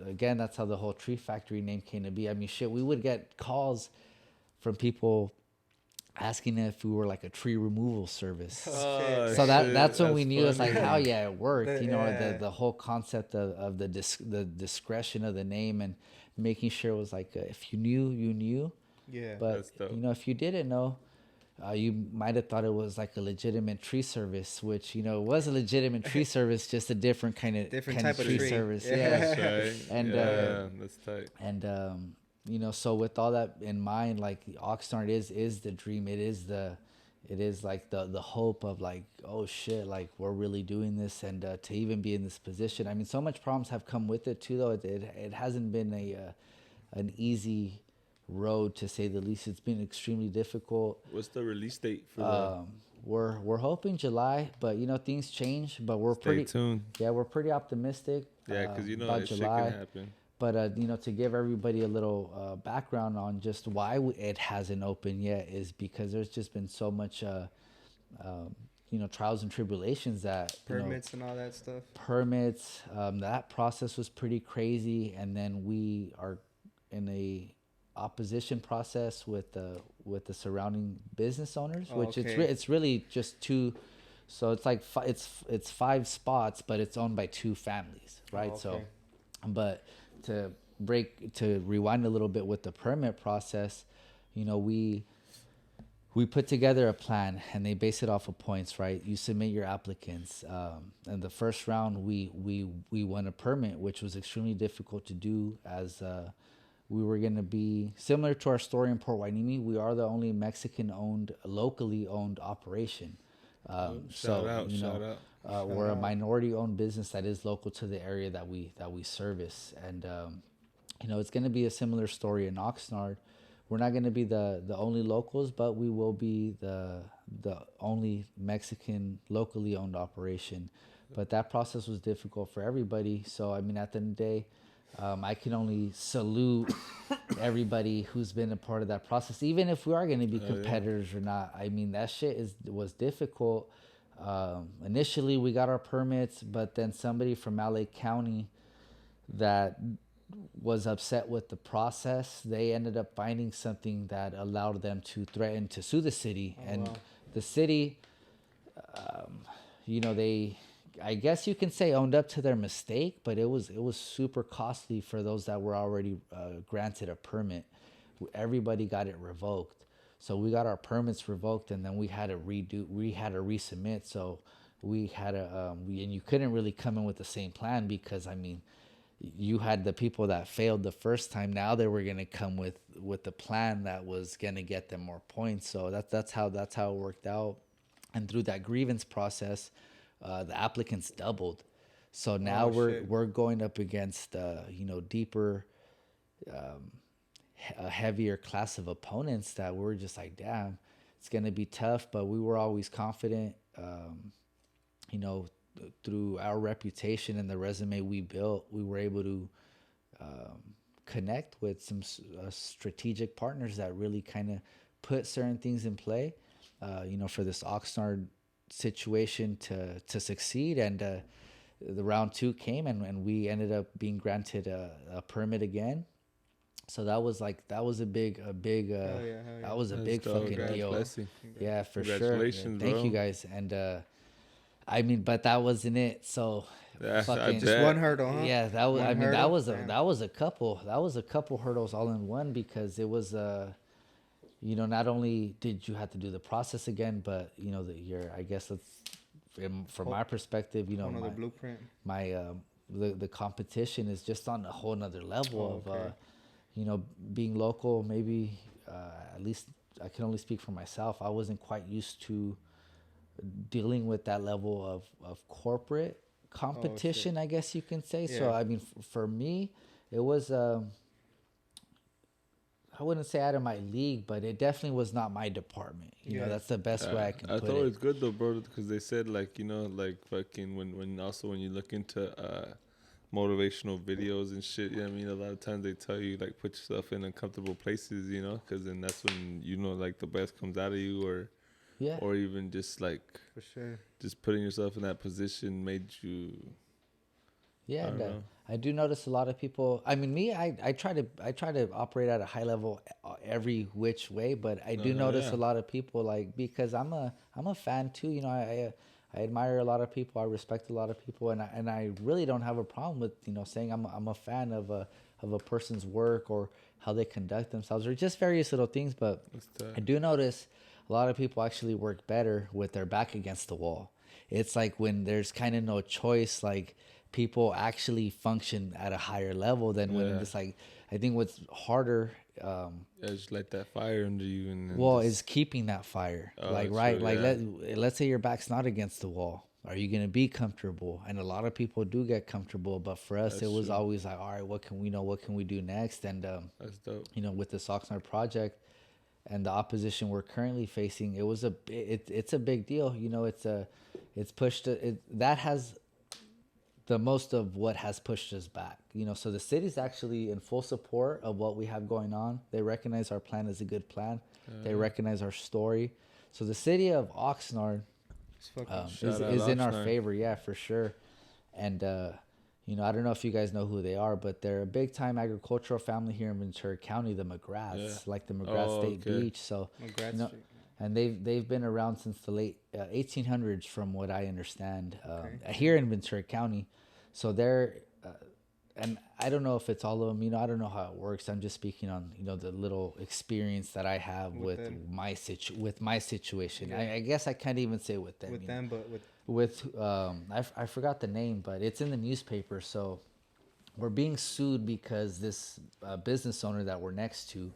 again, that's how the whole Tree Factory name came to be. We would get calls from people asking if we were like a tree removal service. So that's when we knew it's like, hell yeah, it worked. The whole concept of the discretion of the name and making sure it was like, if you knew, you knew. Yeah, but if you didn't know, you might have thought it was like a legitimate tree service, which it was a legitimate tree service, just a different type of tree service. That's right. And that's tight. And so with all that in mind, like Oxnard is the dream. It is like the hope of like, oh shit, like we're really doing this, and to even be in this position. So much problems have come with it too, though. It hasn't been an easy road, to say the least. It's been extremely difficult. What's the release date for that? We're hoping July, but things change. But we're Stay tuned. Yeah, we're pretty optimistic. Yeah, because about July. Shit can happen. But to give everybody a little background on just why it hasn't opened yet is because there's just been so much trials and tribulations, that permits and all that stuff. That process was pretty crazy, and then we are in a opposition process with the surrounding business owners, which it's really just 2. So it's like it's 5 spots, but it's owned by 2 families, right? So, but to rewind a little bit with the permit process, you know, we put together a plan and they base it off of points, right? You submit your applicants. And the first round, we won a permit, which was extremely difficult to do as we were going to be similar to our story in Port Hueneme. We are the only Mexican-owned, locally owned operation. Shout out. We're a minority-owned business that is local to the area that we service. And, you know, it's going to be a similar story in Oxnard. We're not going to be the only locals, but we will be the only Mexican locally owned operation. But that process was difficult for everybody. So, I mean, at the end of the day, I can only salute everybody who's been a part of that process, even if we are going to be competitors or not. I mean, that shit was difficult. Initially, we got our permits, but then somebody from LA County that was upset with the process, they ended up finding something that allowed them to threaten to sue the city. The city, you know, they, I guess you can say, owned up to their mistake, but it was super costly for those that were already granted a permit. Everybody got it revoked. So we got our permits revoked, and then we had to resubmit. So we had and you couldn't really come in with the same plan because, I mean, you had the people that failed the first time. Now they were going to come with the plan that was going to get them more points. So that's how it worked out. And through that grievance process, the applicants doubled. So now we're going up against you know, deeper, a heavier class of opponents that we're just like, damn, it's going to be tough. But we were always confident, you know, through our reputation and the resume we built, we were able to connect with some strategic partners that really kind of put certain things in play, you know, for this Oxnard situation to succeed. And the round 2 came, and we ended up being granted a permit again. So that was a big that was a big fucking deal. Blessing. Yeah, for sure. Congratulations, Thank bro. you guys. And I mean, but that wasn't it. So fucking, just one hurdle, huh? yeah, that was. One I mean, hurdle? that was a couple hurdles all in one, because it was you know, not only did you have to do the process again, but you know, I guess from my perspective, you know, another blueprint. The competition is just on a whole nother level of you know, being local. Maybe at least I can only speak for myself. I wasn't quite used to dealing with that level of corporate competition, I guess you can say. Yeah. So I mean, for me, it was I wouldn't say out of my league, but it definitely was not my department. You know, that's the best way I can put it. I thought it was good though, bro, because they said, like, you know, like fucking when you look into motivational videos and shit, you know what I mean? A lot of times they tell you, like, put yourself in uncomfortable places, you know, because then that's when, you know, like, the best comes out of you, or even just, like, for sure, just putting yourself in that position made you. Yeah, I do notice a lot of people. I mean, me, I try to operate at a high level every which way, but I do notice a lot of people, like, because I'm a fan too. You know, I admire a lot of people. I respect a lot of people, and I really don't have a problem with, you know, saying I'm a fan of a person's work or how they conduct themselves or just various little things. But I do notice a lot of people actually work better with their back against the wall. It's like when there's kind of no choice, like, people actually function at a higher level than when it's like, I think what's harder, just let that fire under you, and is keeping that fire. Let's say your back's not against the wall. Are you gonna be comfortable? And a lot of people do get comfortable, but for us, it was always like, all right, what can we do next? And that's dope. You know, with the Oxnard project and the opposition we're currently facing, it's a big deal. You know, that has the most of what has pushed us back, you know. So the city's actually in full support of what we have going on. They recognize our plan is a good plan. They recognize our story. So the city of Oxnard is in our favor, yeah, for sure. And you know, I don't know if you guys know who they are, but they're a big time agricultural family here in Ventura County, the McGraths, like the McGrath State Beach. So McGrath you know, Street. And they've been around since the late 1800s, from what I understand, here in Ventura County. So they're and I don't know if it's all of them. You know, I don't know how it works. I'm just speaking on, you know, the little experience that I have with my situation. I guess I can't even say with them. With them, but I forgot the name, but it's in the newspaper. So we're being sued because this business owner that we're next to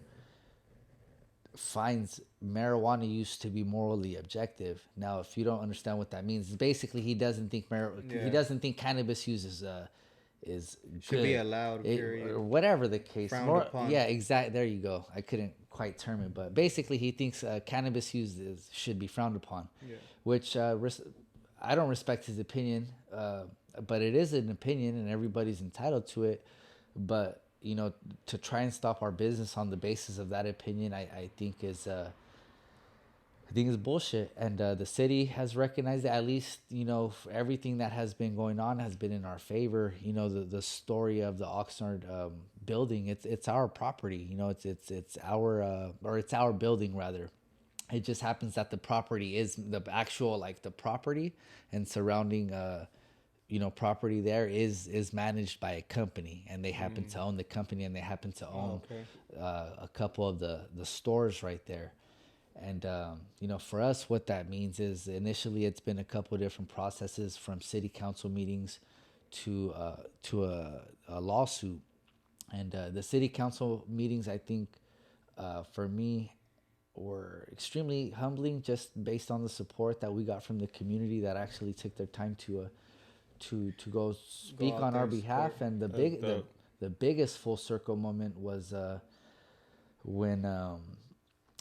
finds marijuana use to be morally objective. Now, if you don't understand what that means, basically he doesn't think he doesn't think cannabis use is should good. be allowed, period. Or whatever the case. Frowned upon. Yeah, exactly. There you go. I couldn't quite term it, but basically he thinks cannabis use should be frowned upon. Yeah. Which I don't respect his opinion, but it is an opinion, and everybody's entitled to it. But you know, to try and stop our business on the basis of that opinion, I think is bullshit. And the city has recognized it. At least, you know, everything that has been going on has been in our favor. You know, the story of the Oxnard building, it's our property. You know, it's our building rather. It just happens that the property is the actual, like, the property and surrounding you know, property there is managed by a company, and they happen to own the company, and they happen to own a couple of the stores right there. And you know, for us, what that means is initially it's been a couple of different processes, from city council meetings to a lawsuit. And the city council meetings, I think, for me, were extremely humbling, just based on the support that we got from the community that actually took their time to go speak on our behalf. And the biggest full circle moment was when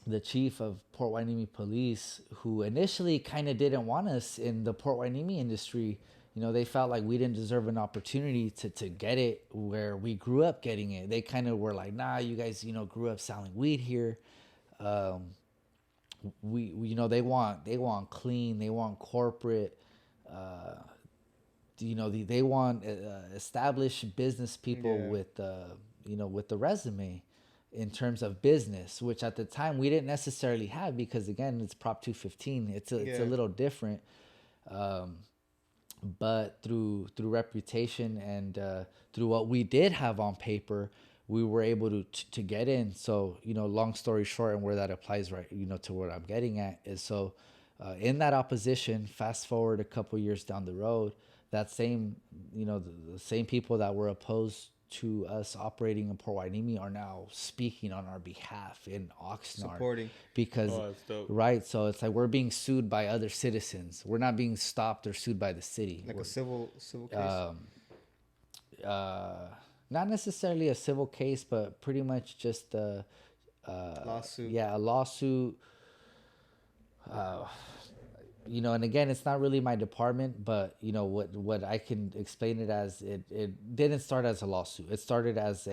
the chief of Port Hueneme Police, who initially kind of didn't want us in the Port Hueneme industry, you know, they felt like we didn't deserve an opportunity to get it where we grew up getting it. They kind of were like, nah, you guys, you know, grew up selling weed here. We you know, they want clean, they want corporate, you know, they want established business people with you know, with the resume in terms of business, which at the time we didn't necessarily have, because again, it's Prop 215. It's a little different, but through reputation and through what we did have on paper, we were able to get in. So, you know, long story short, and where that applies, right, you know, to what I'm getting at is, so in that opposition, fast forward a couple years down the road, that same, you know, the same people that were opposed to us operating in Port Hueneme are now speaking on our behalf in Oxnard. Supporting. Because, right, so it's like we're being sued by other citizens. We're not being stopped or sued by the city. Like a civil case? Not necessarily a civil case, but pretty much just a lawsuit. Yeah, a lawsuit. You know, and again, it's not really my department, but you know what I can explain it as. It didn't start as a lawsuit. It started as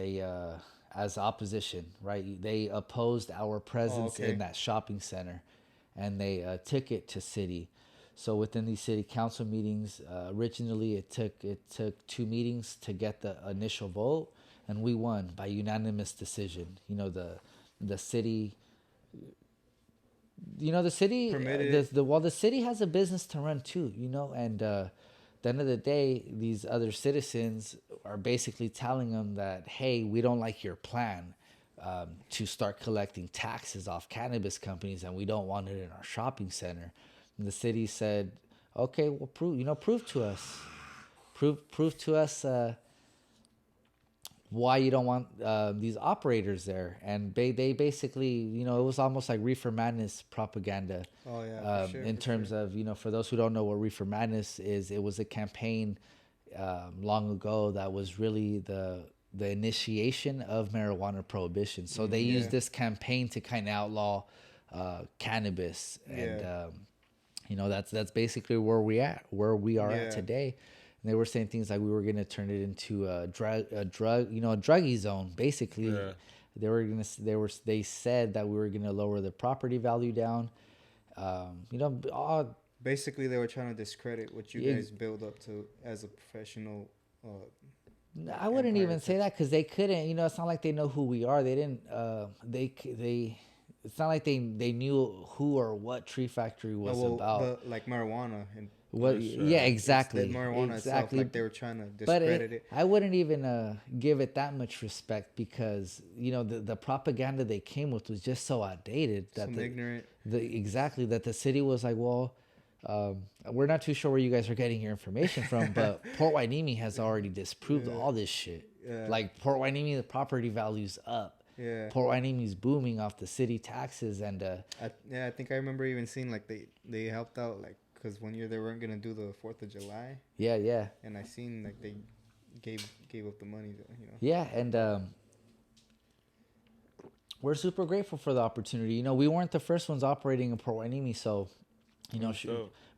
opposition, right? They opposed our presence in that shopping center, and they took it to city. So within these city council meetings, originally it took 2 meetings to get the initial vote, and we won by unanimous decision. You know, the city. You know, the city, the city has a business to run too, you know, and at the end of the day, these other citizens are basically telling them that, hey, we don't like your plan to start collecting taxes off cannabis companies, and we don't want it in our shopping center. And the city said, okay, well, prove to us why you don't want these operators there. And they basically, you know, it was almost like Reefer Madness propaganda. Oh yeah, in terms of, you know, for those who don't know what Reefer Madness is, it was a campaign long ago that was really the initiation of marijuana prohibition. So they used this campaign to kind of outlaw cannabis, and you know, that's basically where we are at today. And they were saying things like we were going to turn it into a drug, you know, a druggy zone. Basically, they said that we were going to lower the property value down. You know, basically they were trying to discredit what you guys build up to as a professional. I wouldn't even say that, because they couldn't. You know, it's not like they know who we are. They didn't. It's not like they knew who or what Tree Factory was about. Like marijuana and. What? Yeah, exactly. It's the marijuana itself, like they were trying to discredit it. I wouldn't even give it that much respect because the propaganda they came with was just so outdated that Ignorant. Exactly, that the city was like, well, we're not too sure where you guys are getting your information from, but Port Hueneme has already disproved all this shit. Yeah. Like Port Hueneme, the property value's up. Yeah. Port Hueneme's booming off the city taxes and. I think I remember even seeing like they helped out like. Because one year they weren't gonna do the 4th of July. Yeah. And I seen like they gave up the money, Yeah, and we're super grateful for the opportunity. We weren't the first ones operating in Port Hueneme, so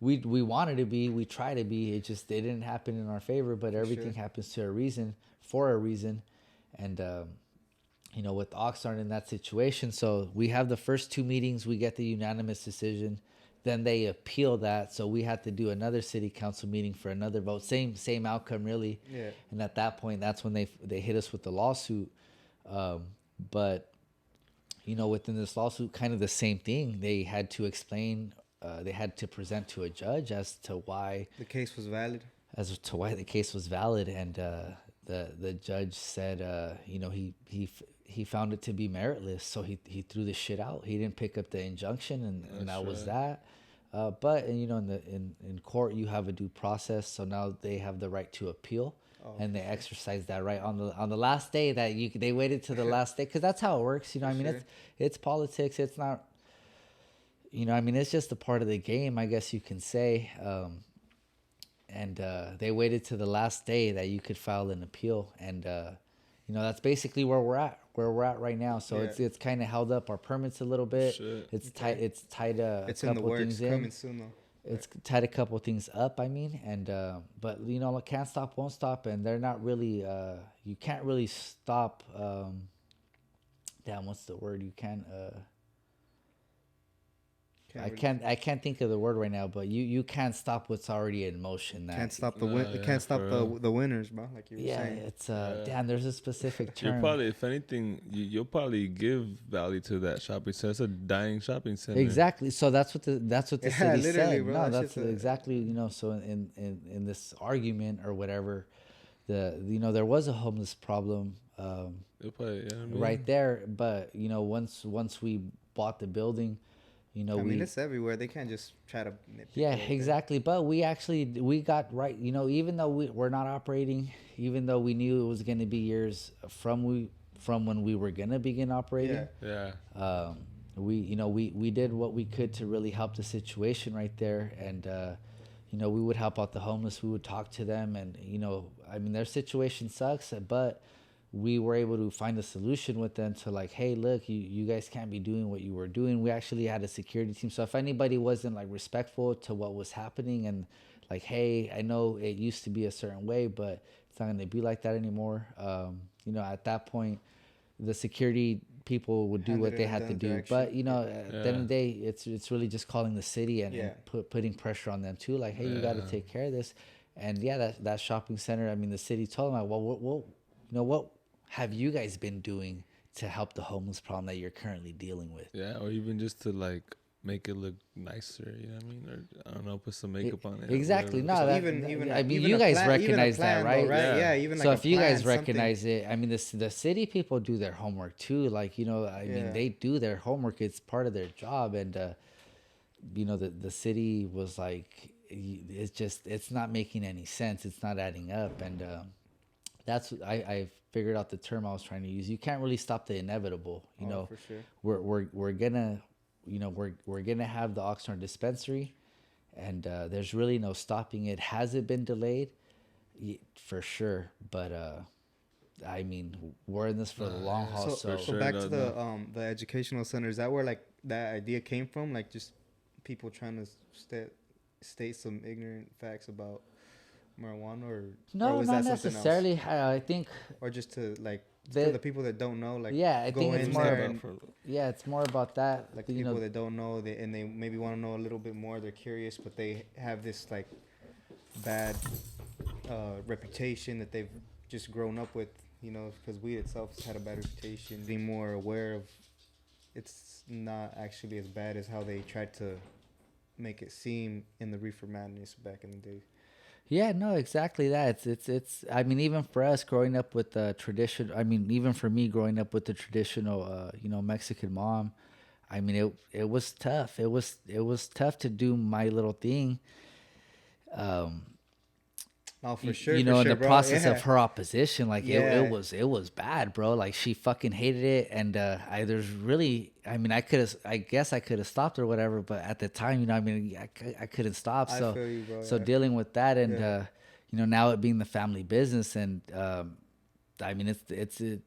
we wanted to be, we tried to be. It didn't happen in our favor, but everything happens to a reason, for a reason, and with Oxnard in that situation. So we have the first 2 meetings, we get the unanimous decision. Then they appeal that, so we had to do another city council meeting for another vote. Same outcome, really. Yeah. And at that point, that's when they hit us with the lawsuit. But within this lawsuit, kind of the same thing. They had to explain. They had to present to a judge as to why the case was valid. And the judge said, he found it to be meritless, so he threw the shit out. He didn't pick up the injunction, and that was that. But in court you have a due process, so now they have the right to appeal, and they exercise that right on the last day that they waited to the last day, because that's how it works. It's politics. It's not. It's just a part of the game, I guess you can say. And they waited to the last day that you could file an appeal, and that's basically where we're at right now. So it's kind of held up our permits a little bit. Shit. It's tied a it's couple in the works, things in. coming soon though. It's tied a couple things up, and but can't stop, won't stop, and they're not really you can't really stop. Damn, what's the word? You can't. I can't think of the word right now, but you can't stop what's already in motion. Can't stop the winners, bro. Like you were saying. It's damn. There's a specific term. You'll probably, if anything, you'll probably give value to that shopping center. It's a dying shopping center. Exactly. So that's what the city said. Bro, no, that's exactly So in this argument or whatever, there was a homeless problem. Right there, but once we bought the building. It's everywhere. They can't just try to nip it. Yeah, exactly. But we got right. Even though we're not operating, even though we knew it was going to be years from when we were going to begin operating. Yeah. We did what we could to really help the situation right there, and we would help out the homeless. We would talk to them, and their situation sucks, but we were able to find a solution with them to like, hey, look, you guys can't be doing what you were doing. We actually had a security team. So if anybody wasn't like respectful to what was happening and like, hey, I know it used to be a certain way, but it's not going to be like that anymore. At that point, the security people would do what they had to do. Direction. But, at the end of the day, it's really just calling the city and putting pressure on them too. Like, hey, you got to take care of this. And that shopping center, the city told them, well, what have you guys been doing to help the homeless problem that you're currently dealing with? Yeah, or even just to like make it look nicer, you know what I mean? Or I don't know, put some makeup on it. Exactly. No, so you guys recognize that, right? Though, right? Yeah. Even so like if you guys recognize it, the city people do their homework too. Like they do their homework. It's part of their job, and the city was like, it's not making any sense. It's not adding up, and that's I figured out the term I was trying to use. You can't really stop the inevitable. For sure. We're gonna we're gonna have the Oxnard dispensary, and there's really no stopping it. Has it been delayed? For sure, but we're in this for the long haul. So back to the educational center. Is that where like that idea came from? Like just people trying to state some ignorant facts about marijuana, or was not that necessarily. I think, or just to like for the people that don't know, like I think it's more about it's more about that. Like the people that don't know, and they maybe want to know a little bit more. They're curious, but they have this like bad reputation that they've just grown up with. Because weed itself has had a bad reputation. Being more aware of, it's not actually as bad as how they tried to make it seem in the reefer madness back in the day. Yeah, no, exactly that. It's. I mean, even for us growing up with the tradition. I mean, even for me growing up with the traditional, Mexican mom. I mean, it was tough. It was tough to do my little thing. Um, Oh, for sure, in the bro. process Yeah. of her opposition, like Yeah. it was bad, bro. Like she fucking hated it, and there's really, I mean, I guess I could have stopped or whatever, but at the time, I mean, I couldn't stop. I So feel you, bro, so yeah. dealing with that, and Yeah. now it being the family business, and I mean,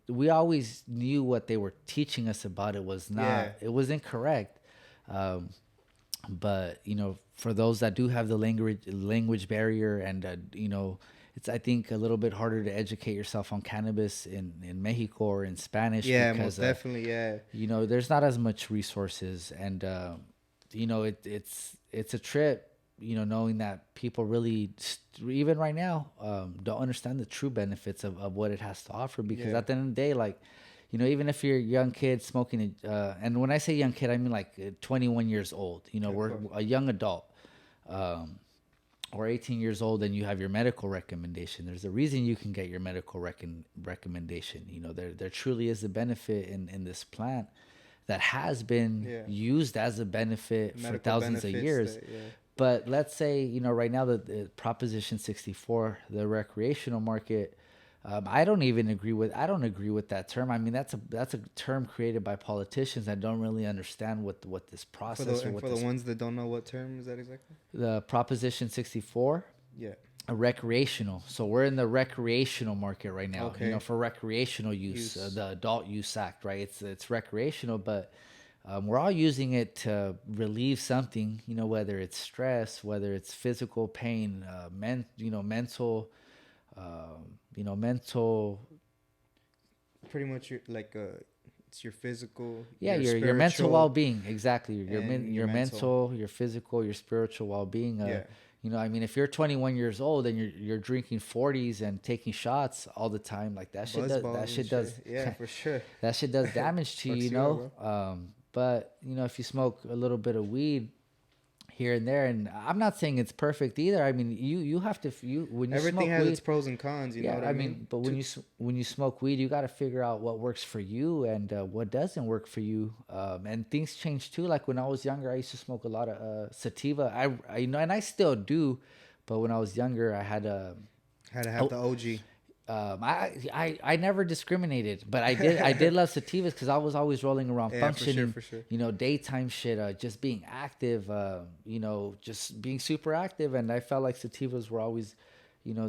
we always knew what they were teaching us about it was not, Yeah. it was incorrect. But for those that do have the language barrier, and it's, I think, a little bit harder to educate yourself on cannabis in Mexico or in Spanish. Yeah, because, most definitely, yeah. there's not as much resources, and it's a trip, knowing that people really, even right now, don't understand the true benefits of what it has to offer. Because Yeah. at the end of the day, like, even if you're a young kid smoking, and when I say young kid, I mean like 21 years old. We're a young adult, or 18 years old, and you have your medical recommendation. There's a reason you can get your medical recommendation. There truly is a benefit in this plant that has been used as a benefit Medical for thousands of years. But let's say, right now, the Proposition 64, the recreational market, I don't agree with that term. I mean, that's a term created by politicians that don't really understand what this process. For the ones that don't know, what term is that exactly? The Proposition 64. Yeah. A recreational. So we're in the recreational market right now. Okay. For recreational use. The Adult Use Act, right? It's recreational, but we're all using it to relieve something. Whether it's stress, whether it's physical pain, mental. Mental. Pretty much it's your physical. Yeah, your mental well-being. Exactly. Your mental, your physical, your spiritual well-being. I mean, if you're 21 years old and you're drinking 40s and taking shots all the time, like that shit does. Yeah, for sure. That shit does damage to you, But if you smoke a little bit of weed here and there, and I'm not saying it's perfect either. I mean, you have to, when you everything smoke has weed, its pros and cons. You know what I mean? But when you smoke weed, you got to figure out what works for you and what doesn't work for you. And things change too. Like when I was younger, I used to smoke a lot of sativa. I and I still do, but when I was younger, I had to have the OG. I never discriminated, but I did love sativas because I was always rolling around, functioning, for sure. Daytime shit, just being active, just being super active, and I felt like sativas were always,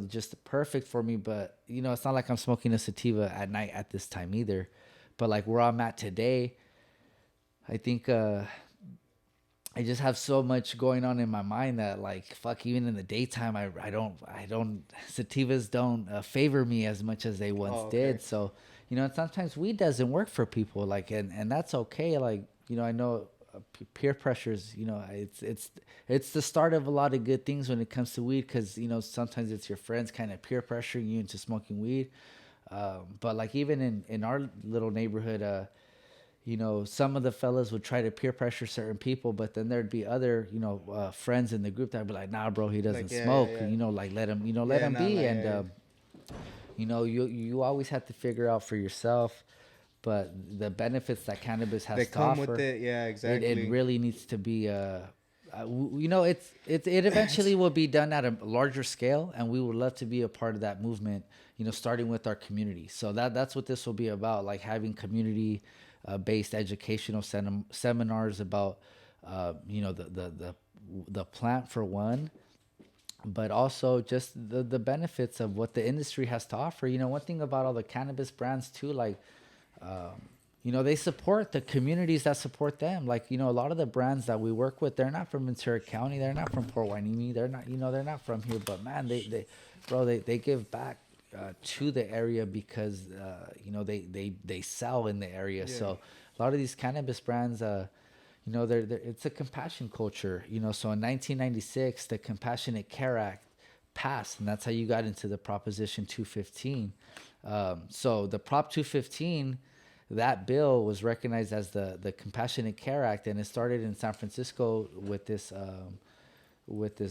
just perfect for me. But it's not like I'm smoking a sativa at night at this time either. But like where I'm at today, I think I just have so much going on in my mind that, like, fuck, even in the daytime, I don't sativas don't favor me as much as they once did. So, and sometimes weed doesn't work for people, like, and that's okay. Like, I know peer pressures, it's the start of a lot of good things when it comes to weed. 'Cause, sometimes it's your friends kind of peer pressuring you into smoking weed. But like even in our little neighborhood, some of the fellas would try to peer pressure certain people, but then there'd be other, friends in the group that'd be like, nah, bro, he doesn't smoke. Like let him, let him be. And, you always have to figure out for yourself, but the benefits that cannabis has to offer. They come with it. Yeah, exactly. It really needs to be, it eventually will be done at a larger scale, and we would love to be a part of that movement, starting with our community. So that's what this will be about, like having community based educational seminars about the plant for one, but also just the benefits of what the industry has to offer. One thing about all the cannabis brands too, like they support the communities that support them. Like, a lot of the brands that we work with, they're not from Ventura County, they're not from Port Hueneme, they're not from here, but man, they give back to the area because they sell in the area. Yeah. So a lot of these cannabis brands, it's a compassion culture. So in 1996, the Compassionate Care Act passed, and that's how you got into the Proposition 215. So the Prop 215, that bill was recognized as the Compassionate Care Act, and it started in San Francisco with this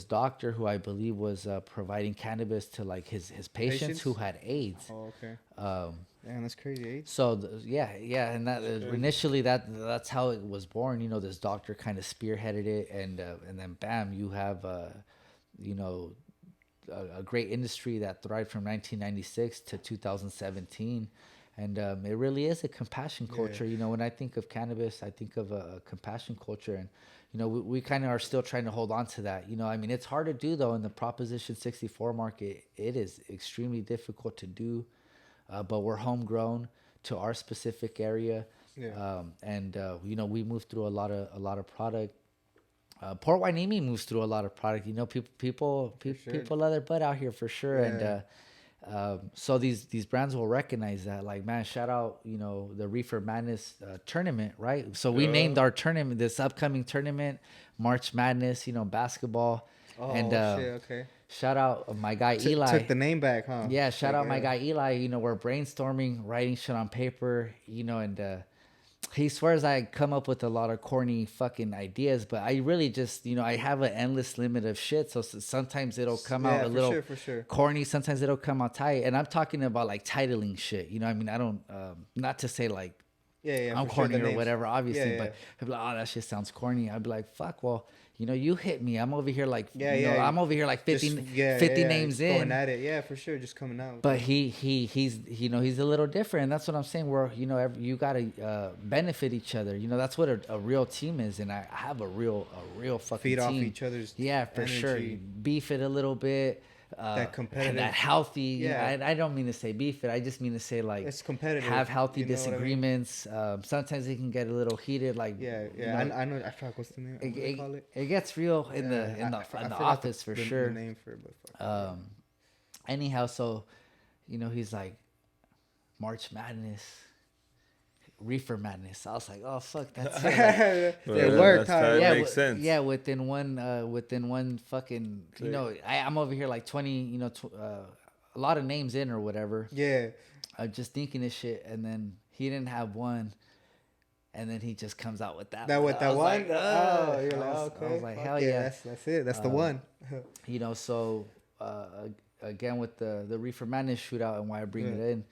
doctor who I believe was providing cannabis to like his patients who had AIDS. Oh, okay. Man, that's crazy. AIDS. So yeah, and that initially that's how it was born. You know, this doctor kind of spearheaded it, and then bam, you have you know, a great industry that thrived from 1996 to 2017. And it really is a compassion culture. You know, when I think of cannabis, I think of a compassion culture. And, you know, we kind of are still trying to hold on to that. You know, I mean, it's hard to do, though, in the Proposition 64 market. It is extremely difficult to do, but we're homegrown to our specific area. Yeah. You know, we move through a lot of product. Port Hueneme moves through a lot of product. You know, people let their butt out here for sure. Yeah. And so these brands will recognize that. Like, man, shout out, you know, the Reefer Madness tournament, right? So we named our tournament, this upcoming tournament, March Madness, you know, basketball. Oh, and shit, okay. Shout out my guy Eli. Took the name back, huh? Yeah, shout out my guy Eli. You know, we're brainstorming, writing shit on paper, you know, and he swears I come up with a lot of corny fucking ideas, but I really just, you know, I have an endless limit of shit. So sometimes it'll come out a little corny. Sometimes it'll come out tight. And I'm talking about like titling shit. You know, I mean, I don't, not to say like, I'm corny or whatever, obviously, but I'd be like, oh, that shit sounds corny. I'd be like, fuck, well, you know, you hit me. I'm over here like, I'm over here like 50 names in. Going at it. Yeah, for sure. Just coming out. But he's, you know, he's a little different. That's what I'm saying. Where, you know, you got to benefit each other. You know, that's what a real team is. And I have a real fucking feed team. Off each other's for sure. Beef it a little bit. That competitive, that healthy. I don't mean to say beef it. I just mean to say like it's competitive. Have healthy disagreements. I mean? Sometimes it can get a little heated. Like you know, I know. I forgot what's the name. What they call it? It gets real in the office for sure. The name for it, but anyhow, so you know, he's like March Madness. Reefer Madness. I was like, oh fuck, that's it. It worked. That makes sense. Yeah, within one fucking, you know, I'm over here like 20, you know, a lot of names in or whatever. Yeah. Just thinking this shit, and then he didn't have one, and then he just comes out with that. That one. Like, oh, you're like, okay. I was like, hell yeah. That's it. That's the one. You know, so again with the Reefer Madness shootout and why I bring it in.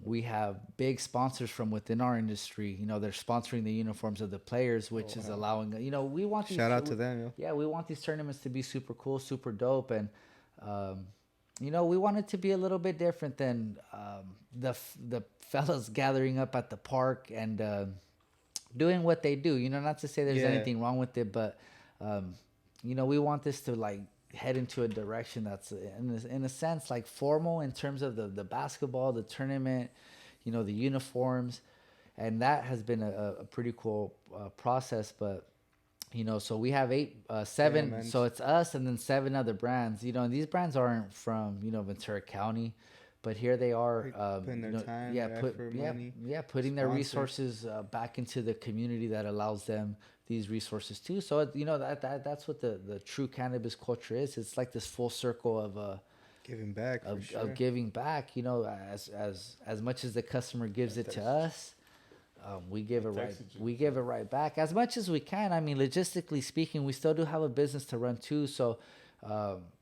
We have big sponsors from within our industry. You know, they're sponsoring the uniforms of the players, which is allowing, you know, we want these, shout out to them. Yeah, we want these tournaments to be super cool, super dope. And, you know, we want it to be a little bit different than the fellas gathering up at the park and doing what they do. You know, not to say there's anything wrong with it, but, you know, we want this to like head into a direction that's in a sense like formal in terms of the basketball, the tournament, you know, the uniforms, and that has been a pretty cool process. But you know, so we have seven, so it's us and then 7 other brands, you know, and these brands aren't from, you know, Ventura County, but here they are putting their time, effort, putting their resources back into the community that allows them these resources too. So you know, that's what the true cannabis culture is. It's like this full circle of giving back, of giving back. You know, as much as the customer gives it to us, we give it right back as much as we can. I mean, logistically speaking, we still do have a business to run too. So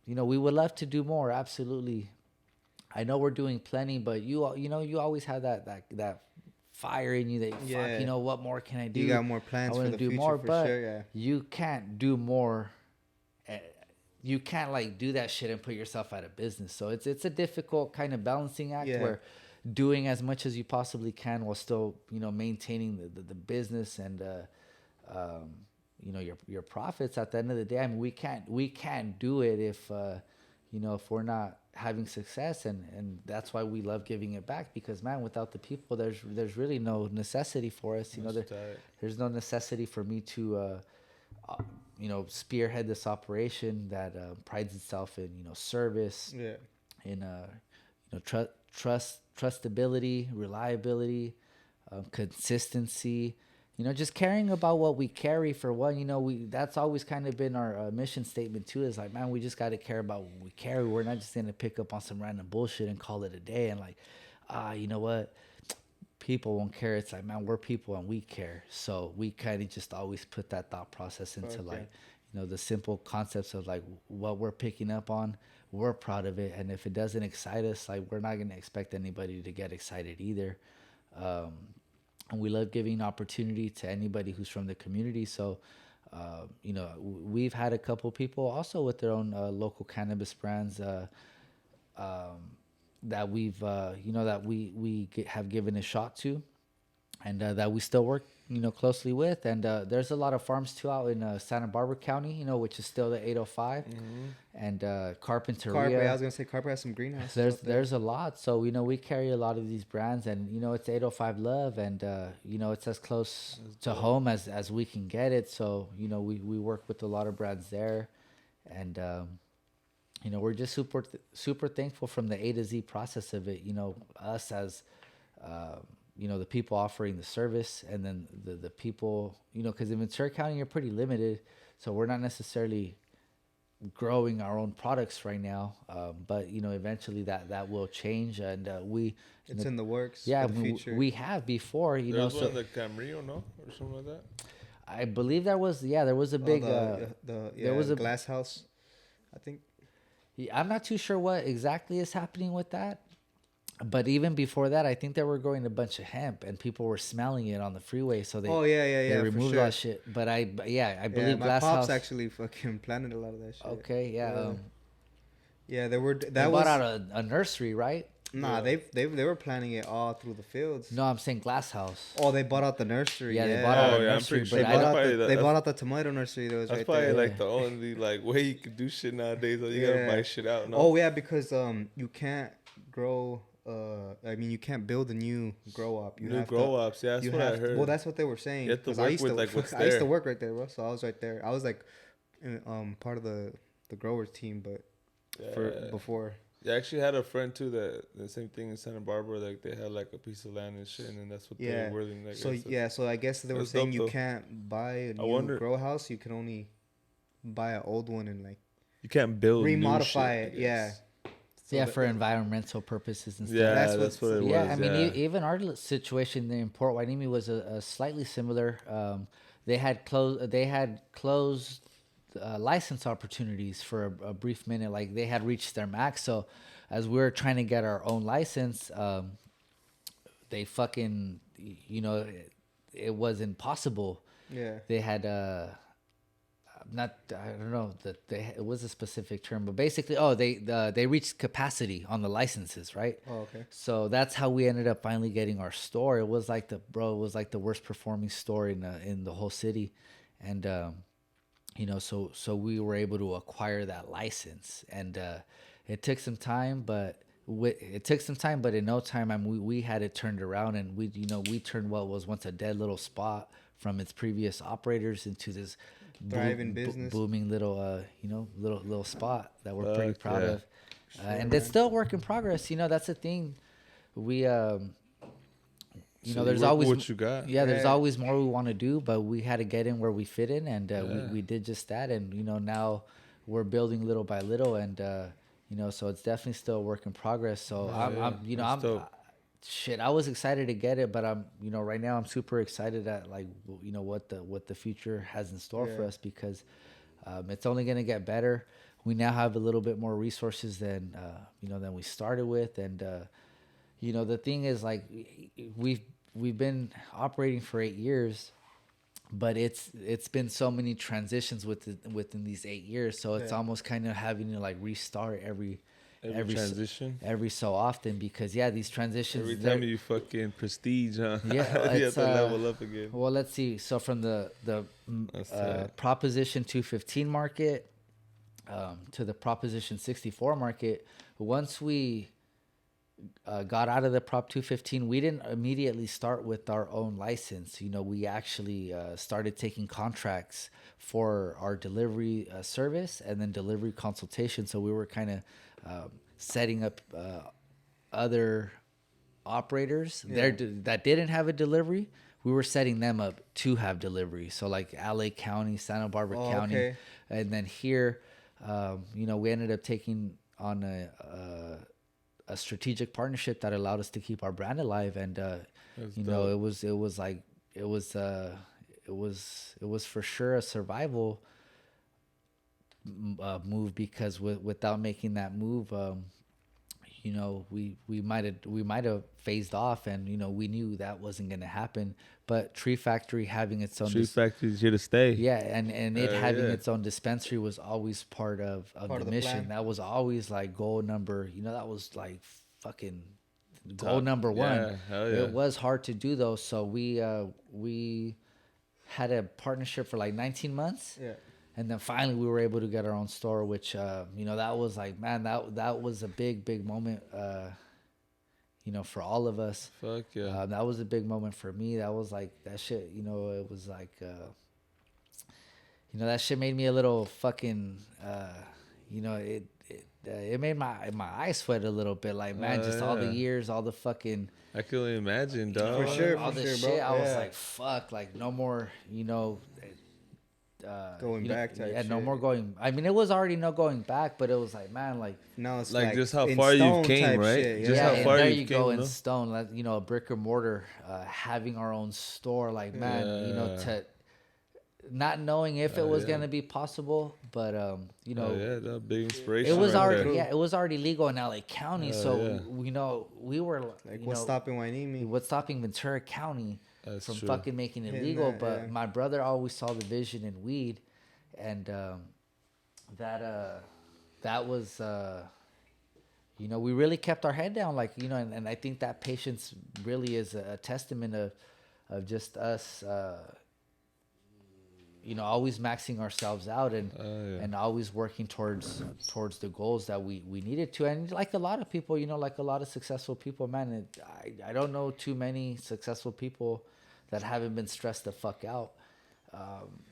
you know, we would love to do more. Absolutely. I know we're doing plenty, but you know, you always have that fire in you that fuck, you know, what more can I do? You got more plans for the future, more, but sure, you can't do more. You can't like do that shit and put yourself out of business. So it's a difficult kind of balancing act where doing as much as you possibly can while still, you know, maintaining the business and you know, your profits at the end of the day. I mean, we can't do it if you know, if we're not having success, and that's why we love giving it back, because man, without the people, there's really no necessity for us. You know, there's no necessity for me to you know, spearhead this operation that prides itself in, you know, service, in you know, trustability, reliability, consistency. You know, just caring about what we carry for one. You know, that's always kind of been our mission statement too. Is like, man, we just got to care about what we carry. We're not just gonna pick up on some random bullshit and call it a day. And like, you know what? people won't care. It's like, man, we're people and we care. So we kind of just always put that thought process into like, the simple concepts of like what we're picking up on. We're proud of it. And if it doesn't excite us, like we're not going to expect anybody to get excited either. And we love giving opportunity to anybody who's from the community. So, we've had a couple people also with their own local cannabis brands that we've, that we have given a shot to, and that we still work, closely with. And there's a lot of farms too out in Santa Barbara County, which is still the 805, and Carpinteria. I was gonna say Carpinteria has some greenhouses. There's a lot. So we carry a lot of these brands, and it's 805 Love, and it's as close to home as we can get it. So we work with a lot of brands there, and we're just super thankful from the A to Z process of it. Us as the people offering the service, and then the people, because in Ventura County you're pretty limited, so we're not necessarily growing our own products right now, but eventually that will change, and it's in the works. Yeah, for the future. we have before, There's one in the Camarillo, no, or something like that. I believe there was a big there was a glass house, I think. I'm not too sure what exactly is happening with that. But even before that, I think they were growing a bunch of hemp, and people were smelling it on the freeway. So they they removed all that shit. But I believe my Glass pops House actually fucking planted a lot of that shit. Okay, yeah. There were they bought out a nursery, right? Nah, they were planting it all through the fields. No, I'm saying Glass House. Oh, they bought out the nursery. Yeah, they bought out the nursery. They bought out the tomato nursery that was that's right probably there. Like the only way you could do shit nowadays. You gotta buy shit out. No? Oh yeah, because you can't grow. You can't build a new grow op. New grow ops, yeah, that's what I heard. Well, that's what they were saying. You have to work with like what's there. I used to work right there, bro. So I was right there. I was like, part of the growers team, but before. Yeah, I actually had a friend too that the same thing in Santa Barbara. Like they had like a piece of land and shit, and then that's what they were willing. Like, so I guess they were saying you can't buy a new grow house. You can only buy an old one and like you can't build remodify it. Yeah. So for environmental purposes and stuff. Yeah, that's what it was. Yeah, I mean, even our situation in Port Hueneme was a slightly similar. They had closed license opportunities for a brief minute. Like they had reached their max. So as we were trying to get our own license, they fucking, it was impossible. Yeah. They had I don't know that it was a specific term, but basically, they reached capacity on the licenses, right? Oh, okay. So that's how we ended up finally getting our store. It was like the worst performing store in the whole city, and so we were able to acquire that license, and it took some time, but in no time, we had it turned around, and we turned what was once a dead little spot from its previous operators into this thriving business, booming little little spot that we're pretty proud of, and it's still work in progress. That's the thing. We there's always what you got. Yeah, there's always more we want to do, but we had to get in where we fit in, and we did just that. And now we're building little by little, and so it's definitely still a work in progress. So I was excited to get it, but I'm right now I'm super excited at like what the future has in store for us, because it's only gonna get better. We now have a little bit more resources than we started with, and the thing is, like, we've been operating for 8 years, but it's been so many transitions within these 8 years, so it's almost kind of having to like restart every transition every so often, because these transitions, every time you fucking prestige, huh? Yeah, you have to level up again. Well, let's see. So from the Proposition 215 market to the Proposition 64 market, once we got out of the Prop 215, we didn't immediately start with our own license. We actually started taking contracts for our delivery service and then delivery consultation. So we were kind of setting up other operators there that didn't have a delivery. We were setting them up to have delivery. So like LA County, Santa Barbara County, and then here, we ended up taking on a a strategic partnership that allowed us to keep our brand alive. And you know, it was for sure a survival move, because without making that move, you know, we might have phased off, and you know, we knew that wasn't going to happen. But Tree Factory having its own Factory's here to stay. Yeah, and it having its own dispensary was always part of the mission. Plan. That was always like goal number. You know, that was like fucking goal number one. Yeah, hell yeah. It was hard to do though. So we had a partnership for like 19 months. Yeah. And then finally we were able to get our own store, which, you know, that was like, man, that was a big moment, you know, for all of us. Fuck yeah. That was a big moment for me. That was like, that shit, you know, it was like, you know, that shit made me a little fucking, you know, it made my eyes sweat a little bit. Like, man, just all the years, all the fucking. I can only imagine, dog. For sure, all this shit, bro. I was like, fuck, like no more, you know. Going back type shit. No more going. I mean, it was already no going back, but it was like, man, like now it's like just how far you came, right? Shit, just how far there you go came, in stone. Like, you know, a brick and mortar, having our own store, like, man, you know, to not knowing if it was gonna be possible, but you know, that big inspiration. It was right already there. it was already legal in LA County, so you know, we were like, what's stopping Hueneme? What's stopping Ventura County from true. fucking making it legal? But my brother always saw the vision in weed. And that was, you know, we really kept our head down, like, you know, and I think that patience really is a testament of just us, you know, always maxing ourselves out and always working towards the goals that we needed to. And like a lot of people, you know, like a lot of successful people, man, I don't know too many successful people that haven't been stressed the fuck out.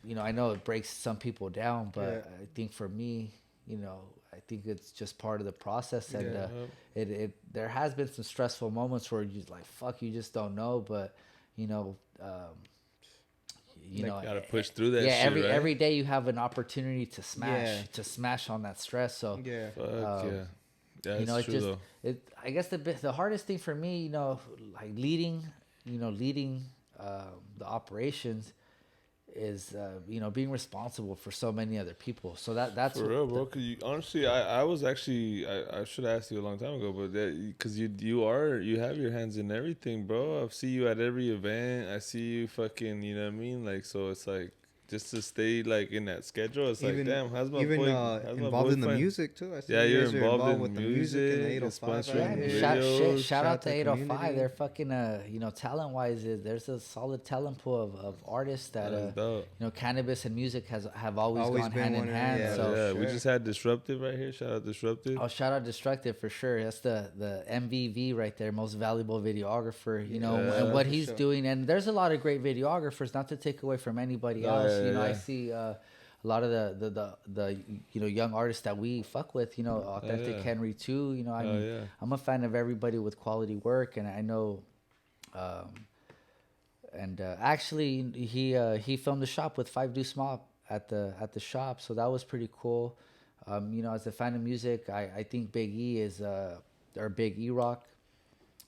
You know, I know it breaks some people down, but I think for me, you know, I think it's just part of the process. And it there has been some stressful moments where you like, fuck, you just don't know. But, you know, you know, gotta push through that. Yeah, shit, every day you have an opportunity to smash on that stress. So That's you know, it's true, just though. I guess the hardest thing for me, you know, like leading the operations is you know, being responsible for so many other people. So that's for real, bro. Cause honestly, I was actually I should have asked you a long time ago, but because you have your hands in everything, bro. I see you at every event. I see you fucking, you know what I mean? Like, so it's like just to stay like in that schedule. It's like, damn, how's my boy? Involved in the music too. I see you're involved with in the music and the 805. Shout out to 805. They're fucking you know, talent wise, there's a solid talent pool of artists that you know, cannabis and music have always gone hand in hand. We just had Disruptive right here. Shout out Disruptive. Oh, shout out Destructive for sure. That's the MVV right there, most valuable videographer. You know, and what he's doing. And there's a lot of great videographers. Not to take away from anybody else. You know, I see a lot of the you know, young artists that we fuck with. You know, Authentic Henry too. You know, I mean, I'm a fan of everybody with quality work, and I know. Actually, he filmed the shop with 5 Deuce Mob at the shop, so that was pretty cool. You know, as a fan of music, I think Big E is or Big E Rock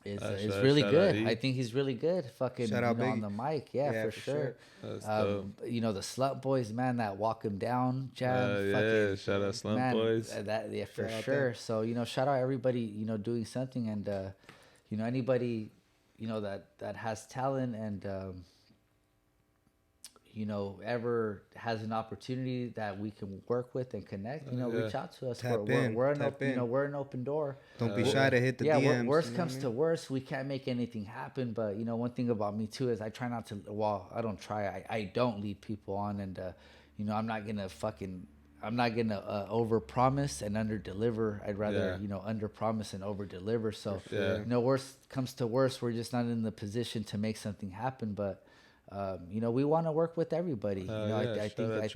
is really good. I think he's really good. Fucking, you know, on the mic, for sure. You know, the Slut Boys, man, that Walk 'Em Down jam. Shout out Slut Boys. For sure. So, you know, shout out everybody, you know, doing something, and you know, anybody, you know, that has talent and you know, ever has an opportunity that we can work with and connect, you know, reach out to us. We're an open door. Don't be shy to hit the DMs. Worst comes to worst, we can't make anything happen. But, you know, one thing about me too is I try not to, I don't try. I don't lead people on, and you know, I'm not gonna over promise and under deliver. I'd rather, you know, under promise and over deliver. So, you know, worst comes to worst, we're just not in the position to make something happen. But you know, we want to work with everybody. You know, I think, I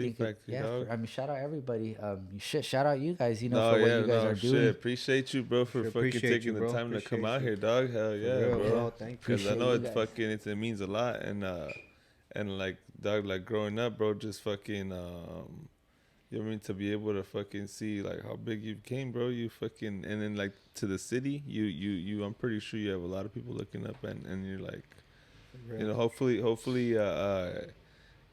mean, shout out everybody. Shout out you guys. You know, for what you guys are doing. Shit. Appreciate you, bro, for fucking taking the time to come out here, dog. Hell yeah, bro. Thank you. Because I know it means a lot, and like, dog, like growing up, bro, just fucking You know what I mean? To be able to fucking see like how big you came, bro. You fucking, and then like to the city, you I'm pretty sure you have a lot of people looking up, and you're like, you know, hopefully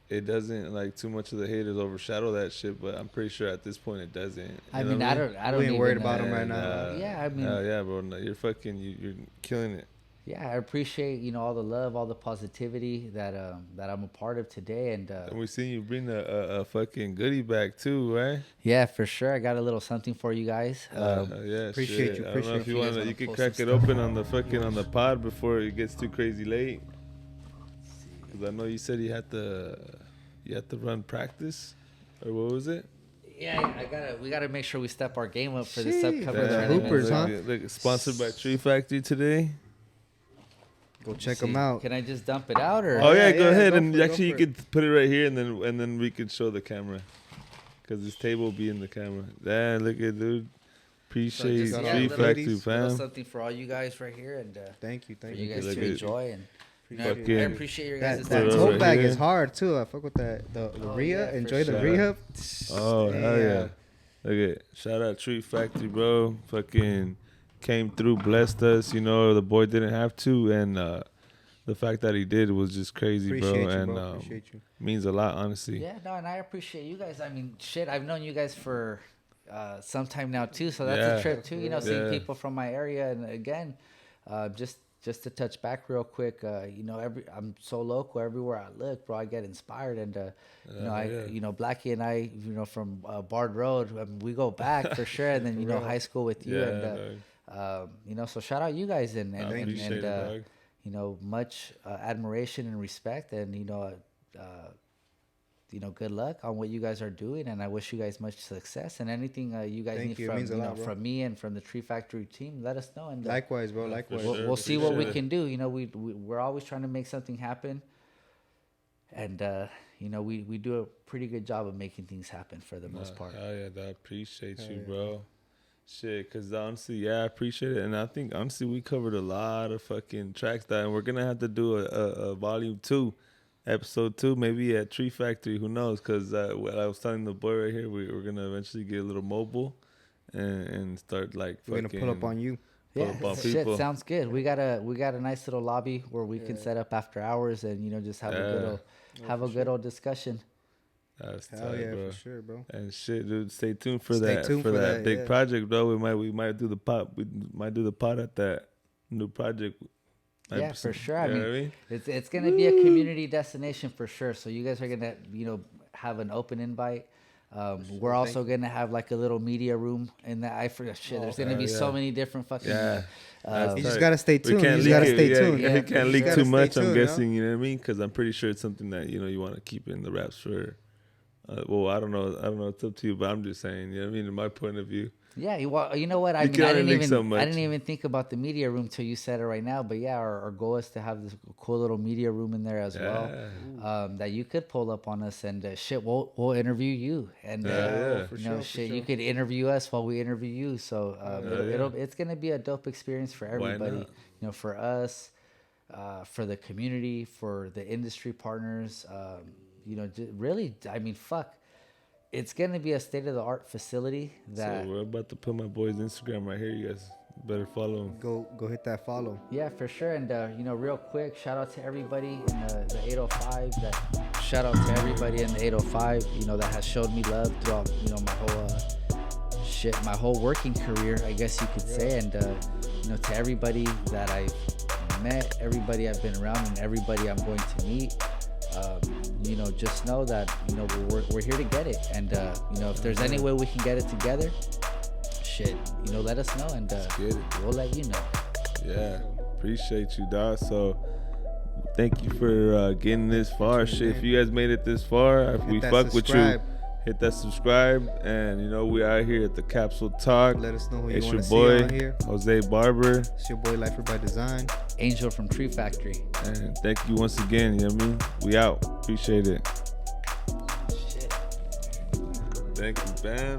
it doesn't like too much of the haters overshadow that shit, but I'm pretty sure at this point it doesn't. I mean, I don't we ain't even, worried about them right now. Yeah, I mean, yeah, bro, no, you're fucking, you're killing it. Yeah, I appreciate, you know, all the love, all the positivity that I'm a part of today, and we seen you bring a fucking goodie bag too, right? Yeah, for sure. I got a little something for you guys. Yeah, appreciate you. I don't know if you want to. You can crack it open on the fucking on the pod before it gets too crazy late. Cause I know you said you had to run practice, or what was it? Yeah, we gotta make sure we step our game up for this upcoming tournament. Hoopers, huh? Look, sponsored by Tree Factory today. Go check them out. Can I just dump it out, or? Oh yeah, go ahead. Go And for actually, you it. could put it right here, and then we could show the camera, cause this table will be in the camera. Damn, look at dude. Appreciate just, Tree Factory, little fam. something for all you guys right here, and Thank you. for you guys Look to at enjoy. And I Fucking- appreciate your guys' That Put it time. tote right bag here. is hard too. I fuck with that. The Rhea. yeah, for Enjoy the sure. Rhea. Oh hell yeah! Look at shout out Tree Factory, bro. Fucking came through, blessed us. You know the boy didn't have to, and the fact that he did was just crazy, Appreciate bro. you, And bro. Appreciate you. means a lot, honestly. Yeah, no, and I appreciate you guys. I mean, shit, I've known you guys for some time now too, so that's Yeah. a trip too. You know, seeing Yeah. people from my area, and again, just to touch back real quick, you know, I'm so local. Everywhere I look, bro, I get inspired, and you know, you know, Blackie and I, you know, from Bard Road, we go back for sure, and then you know, high school with you, and you know, so shout out you guys, and I appreciate it, dog. you know, much admiration and respect, and you know, good luck on what you guys are doing, and I wish you guys much success, and anything you guys need you. It from means a you know lot, bro. from me and from the Tree Factory team, let us know, and Likewise, bro. Likewise. sure. we'll see what we sure. can do. You know, we're always trying to make something happen, and you know, we do a pretty good job of making things happen for the most part. Hell yeah, I appreciate you, bro. Shit, cause honestly, yeah, I appreciate it, and I think honestly we covered a lot of fucking tracks that, and we're gonna have to do a volume 2. Episode 2, maybe at Tree Factory. Who knows? Because what I was telling the boy right here, we're gonna eventually get a little mobile and start like We're gonna pull up on you. pull Yeah, up on shit, people. sounds good. We got a nice little lobby where we can set up after hours, and you know, just have a good old discussion. That's Hell tight, yeah, bro. for sure, bro. And shit, dude, stay tuned for Stay that tuned for for that that, big yeah. project, bro. We might do the pot. We might do the pot at that new project. Yeah, for sure. I You know mean, what it's gonna be a community destination for sure. So you guys are gonna, you know, have an open invite. We're also gonna have like a little media room in that. I forgot shit. There's gonna be so many different fucking. Yeah. That's You just tight. gotta stay We tuned. You can't just leak gotta it. stay Yeah, tuned. yeah, you can't leak gotta too stay much. I'm tuned, you know? guessing, you know what I mean? Because I'm pretty sure it's something that you want to keep in the wraps for. Well, I don't know. It's up to you, but I'm just saying. You know what I mean? In my point of view. Yeah, well, you know what? I You mean, can I only didn't leak so even much. I didn't even think about the media room till you said it right now. But yeah, our goal is to have this cool little media room in there as well. That you could pull up on us, and shit, we'll interview you, and for you know, sure, shit, for you sure. could interview us while we interview you. So it's gonna be a dope experience for Why everybody. not? You know, for us, for the community, for the industry partners. You know, really, I mean, fuck. It's gonna be a state-of-the-art facility that. So we're about to put my boy's Instagram right here. You guys better follow him. Go hit that follow. Yeah, for sure. And you know, real quick, shout out to everybody in the 805. Shout out to everybody in the 805. You know, that has showed me love throughout, you know, my whole working career, I guess you could say. And you know, to everybody that I've met, everybody I've been around, and everybody I'm going to meet. You know, just know that, you know, we're here to get it, and you know, if there's any way we can get it together, shit, you know, let us know, and we'll let you know. Yeah, appreciate you, dog. So thank you for getting this far. Shit, if you guys made it this far, if we fuck with you, hit that subscribe. And you know, we out here at the Capsule Talk. Let us know who you It's want your to boy see on here. Jose Barber, It's your boy Lifer by Design. Angel from Tree Factory. and thank you once again. You know what I mean? We out. Appreciate it. Shit. Thank you, Bam.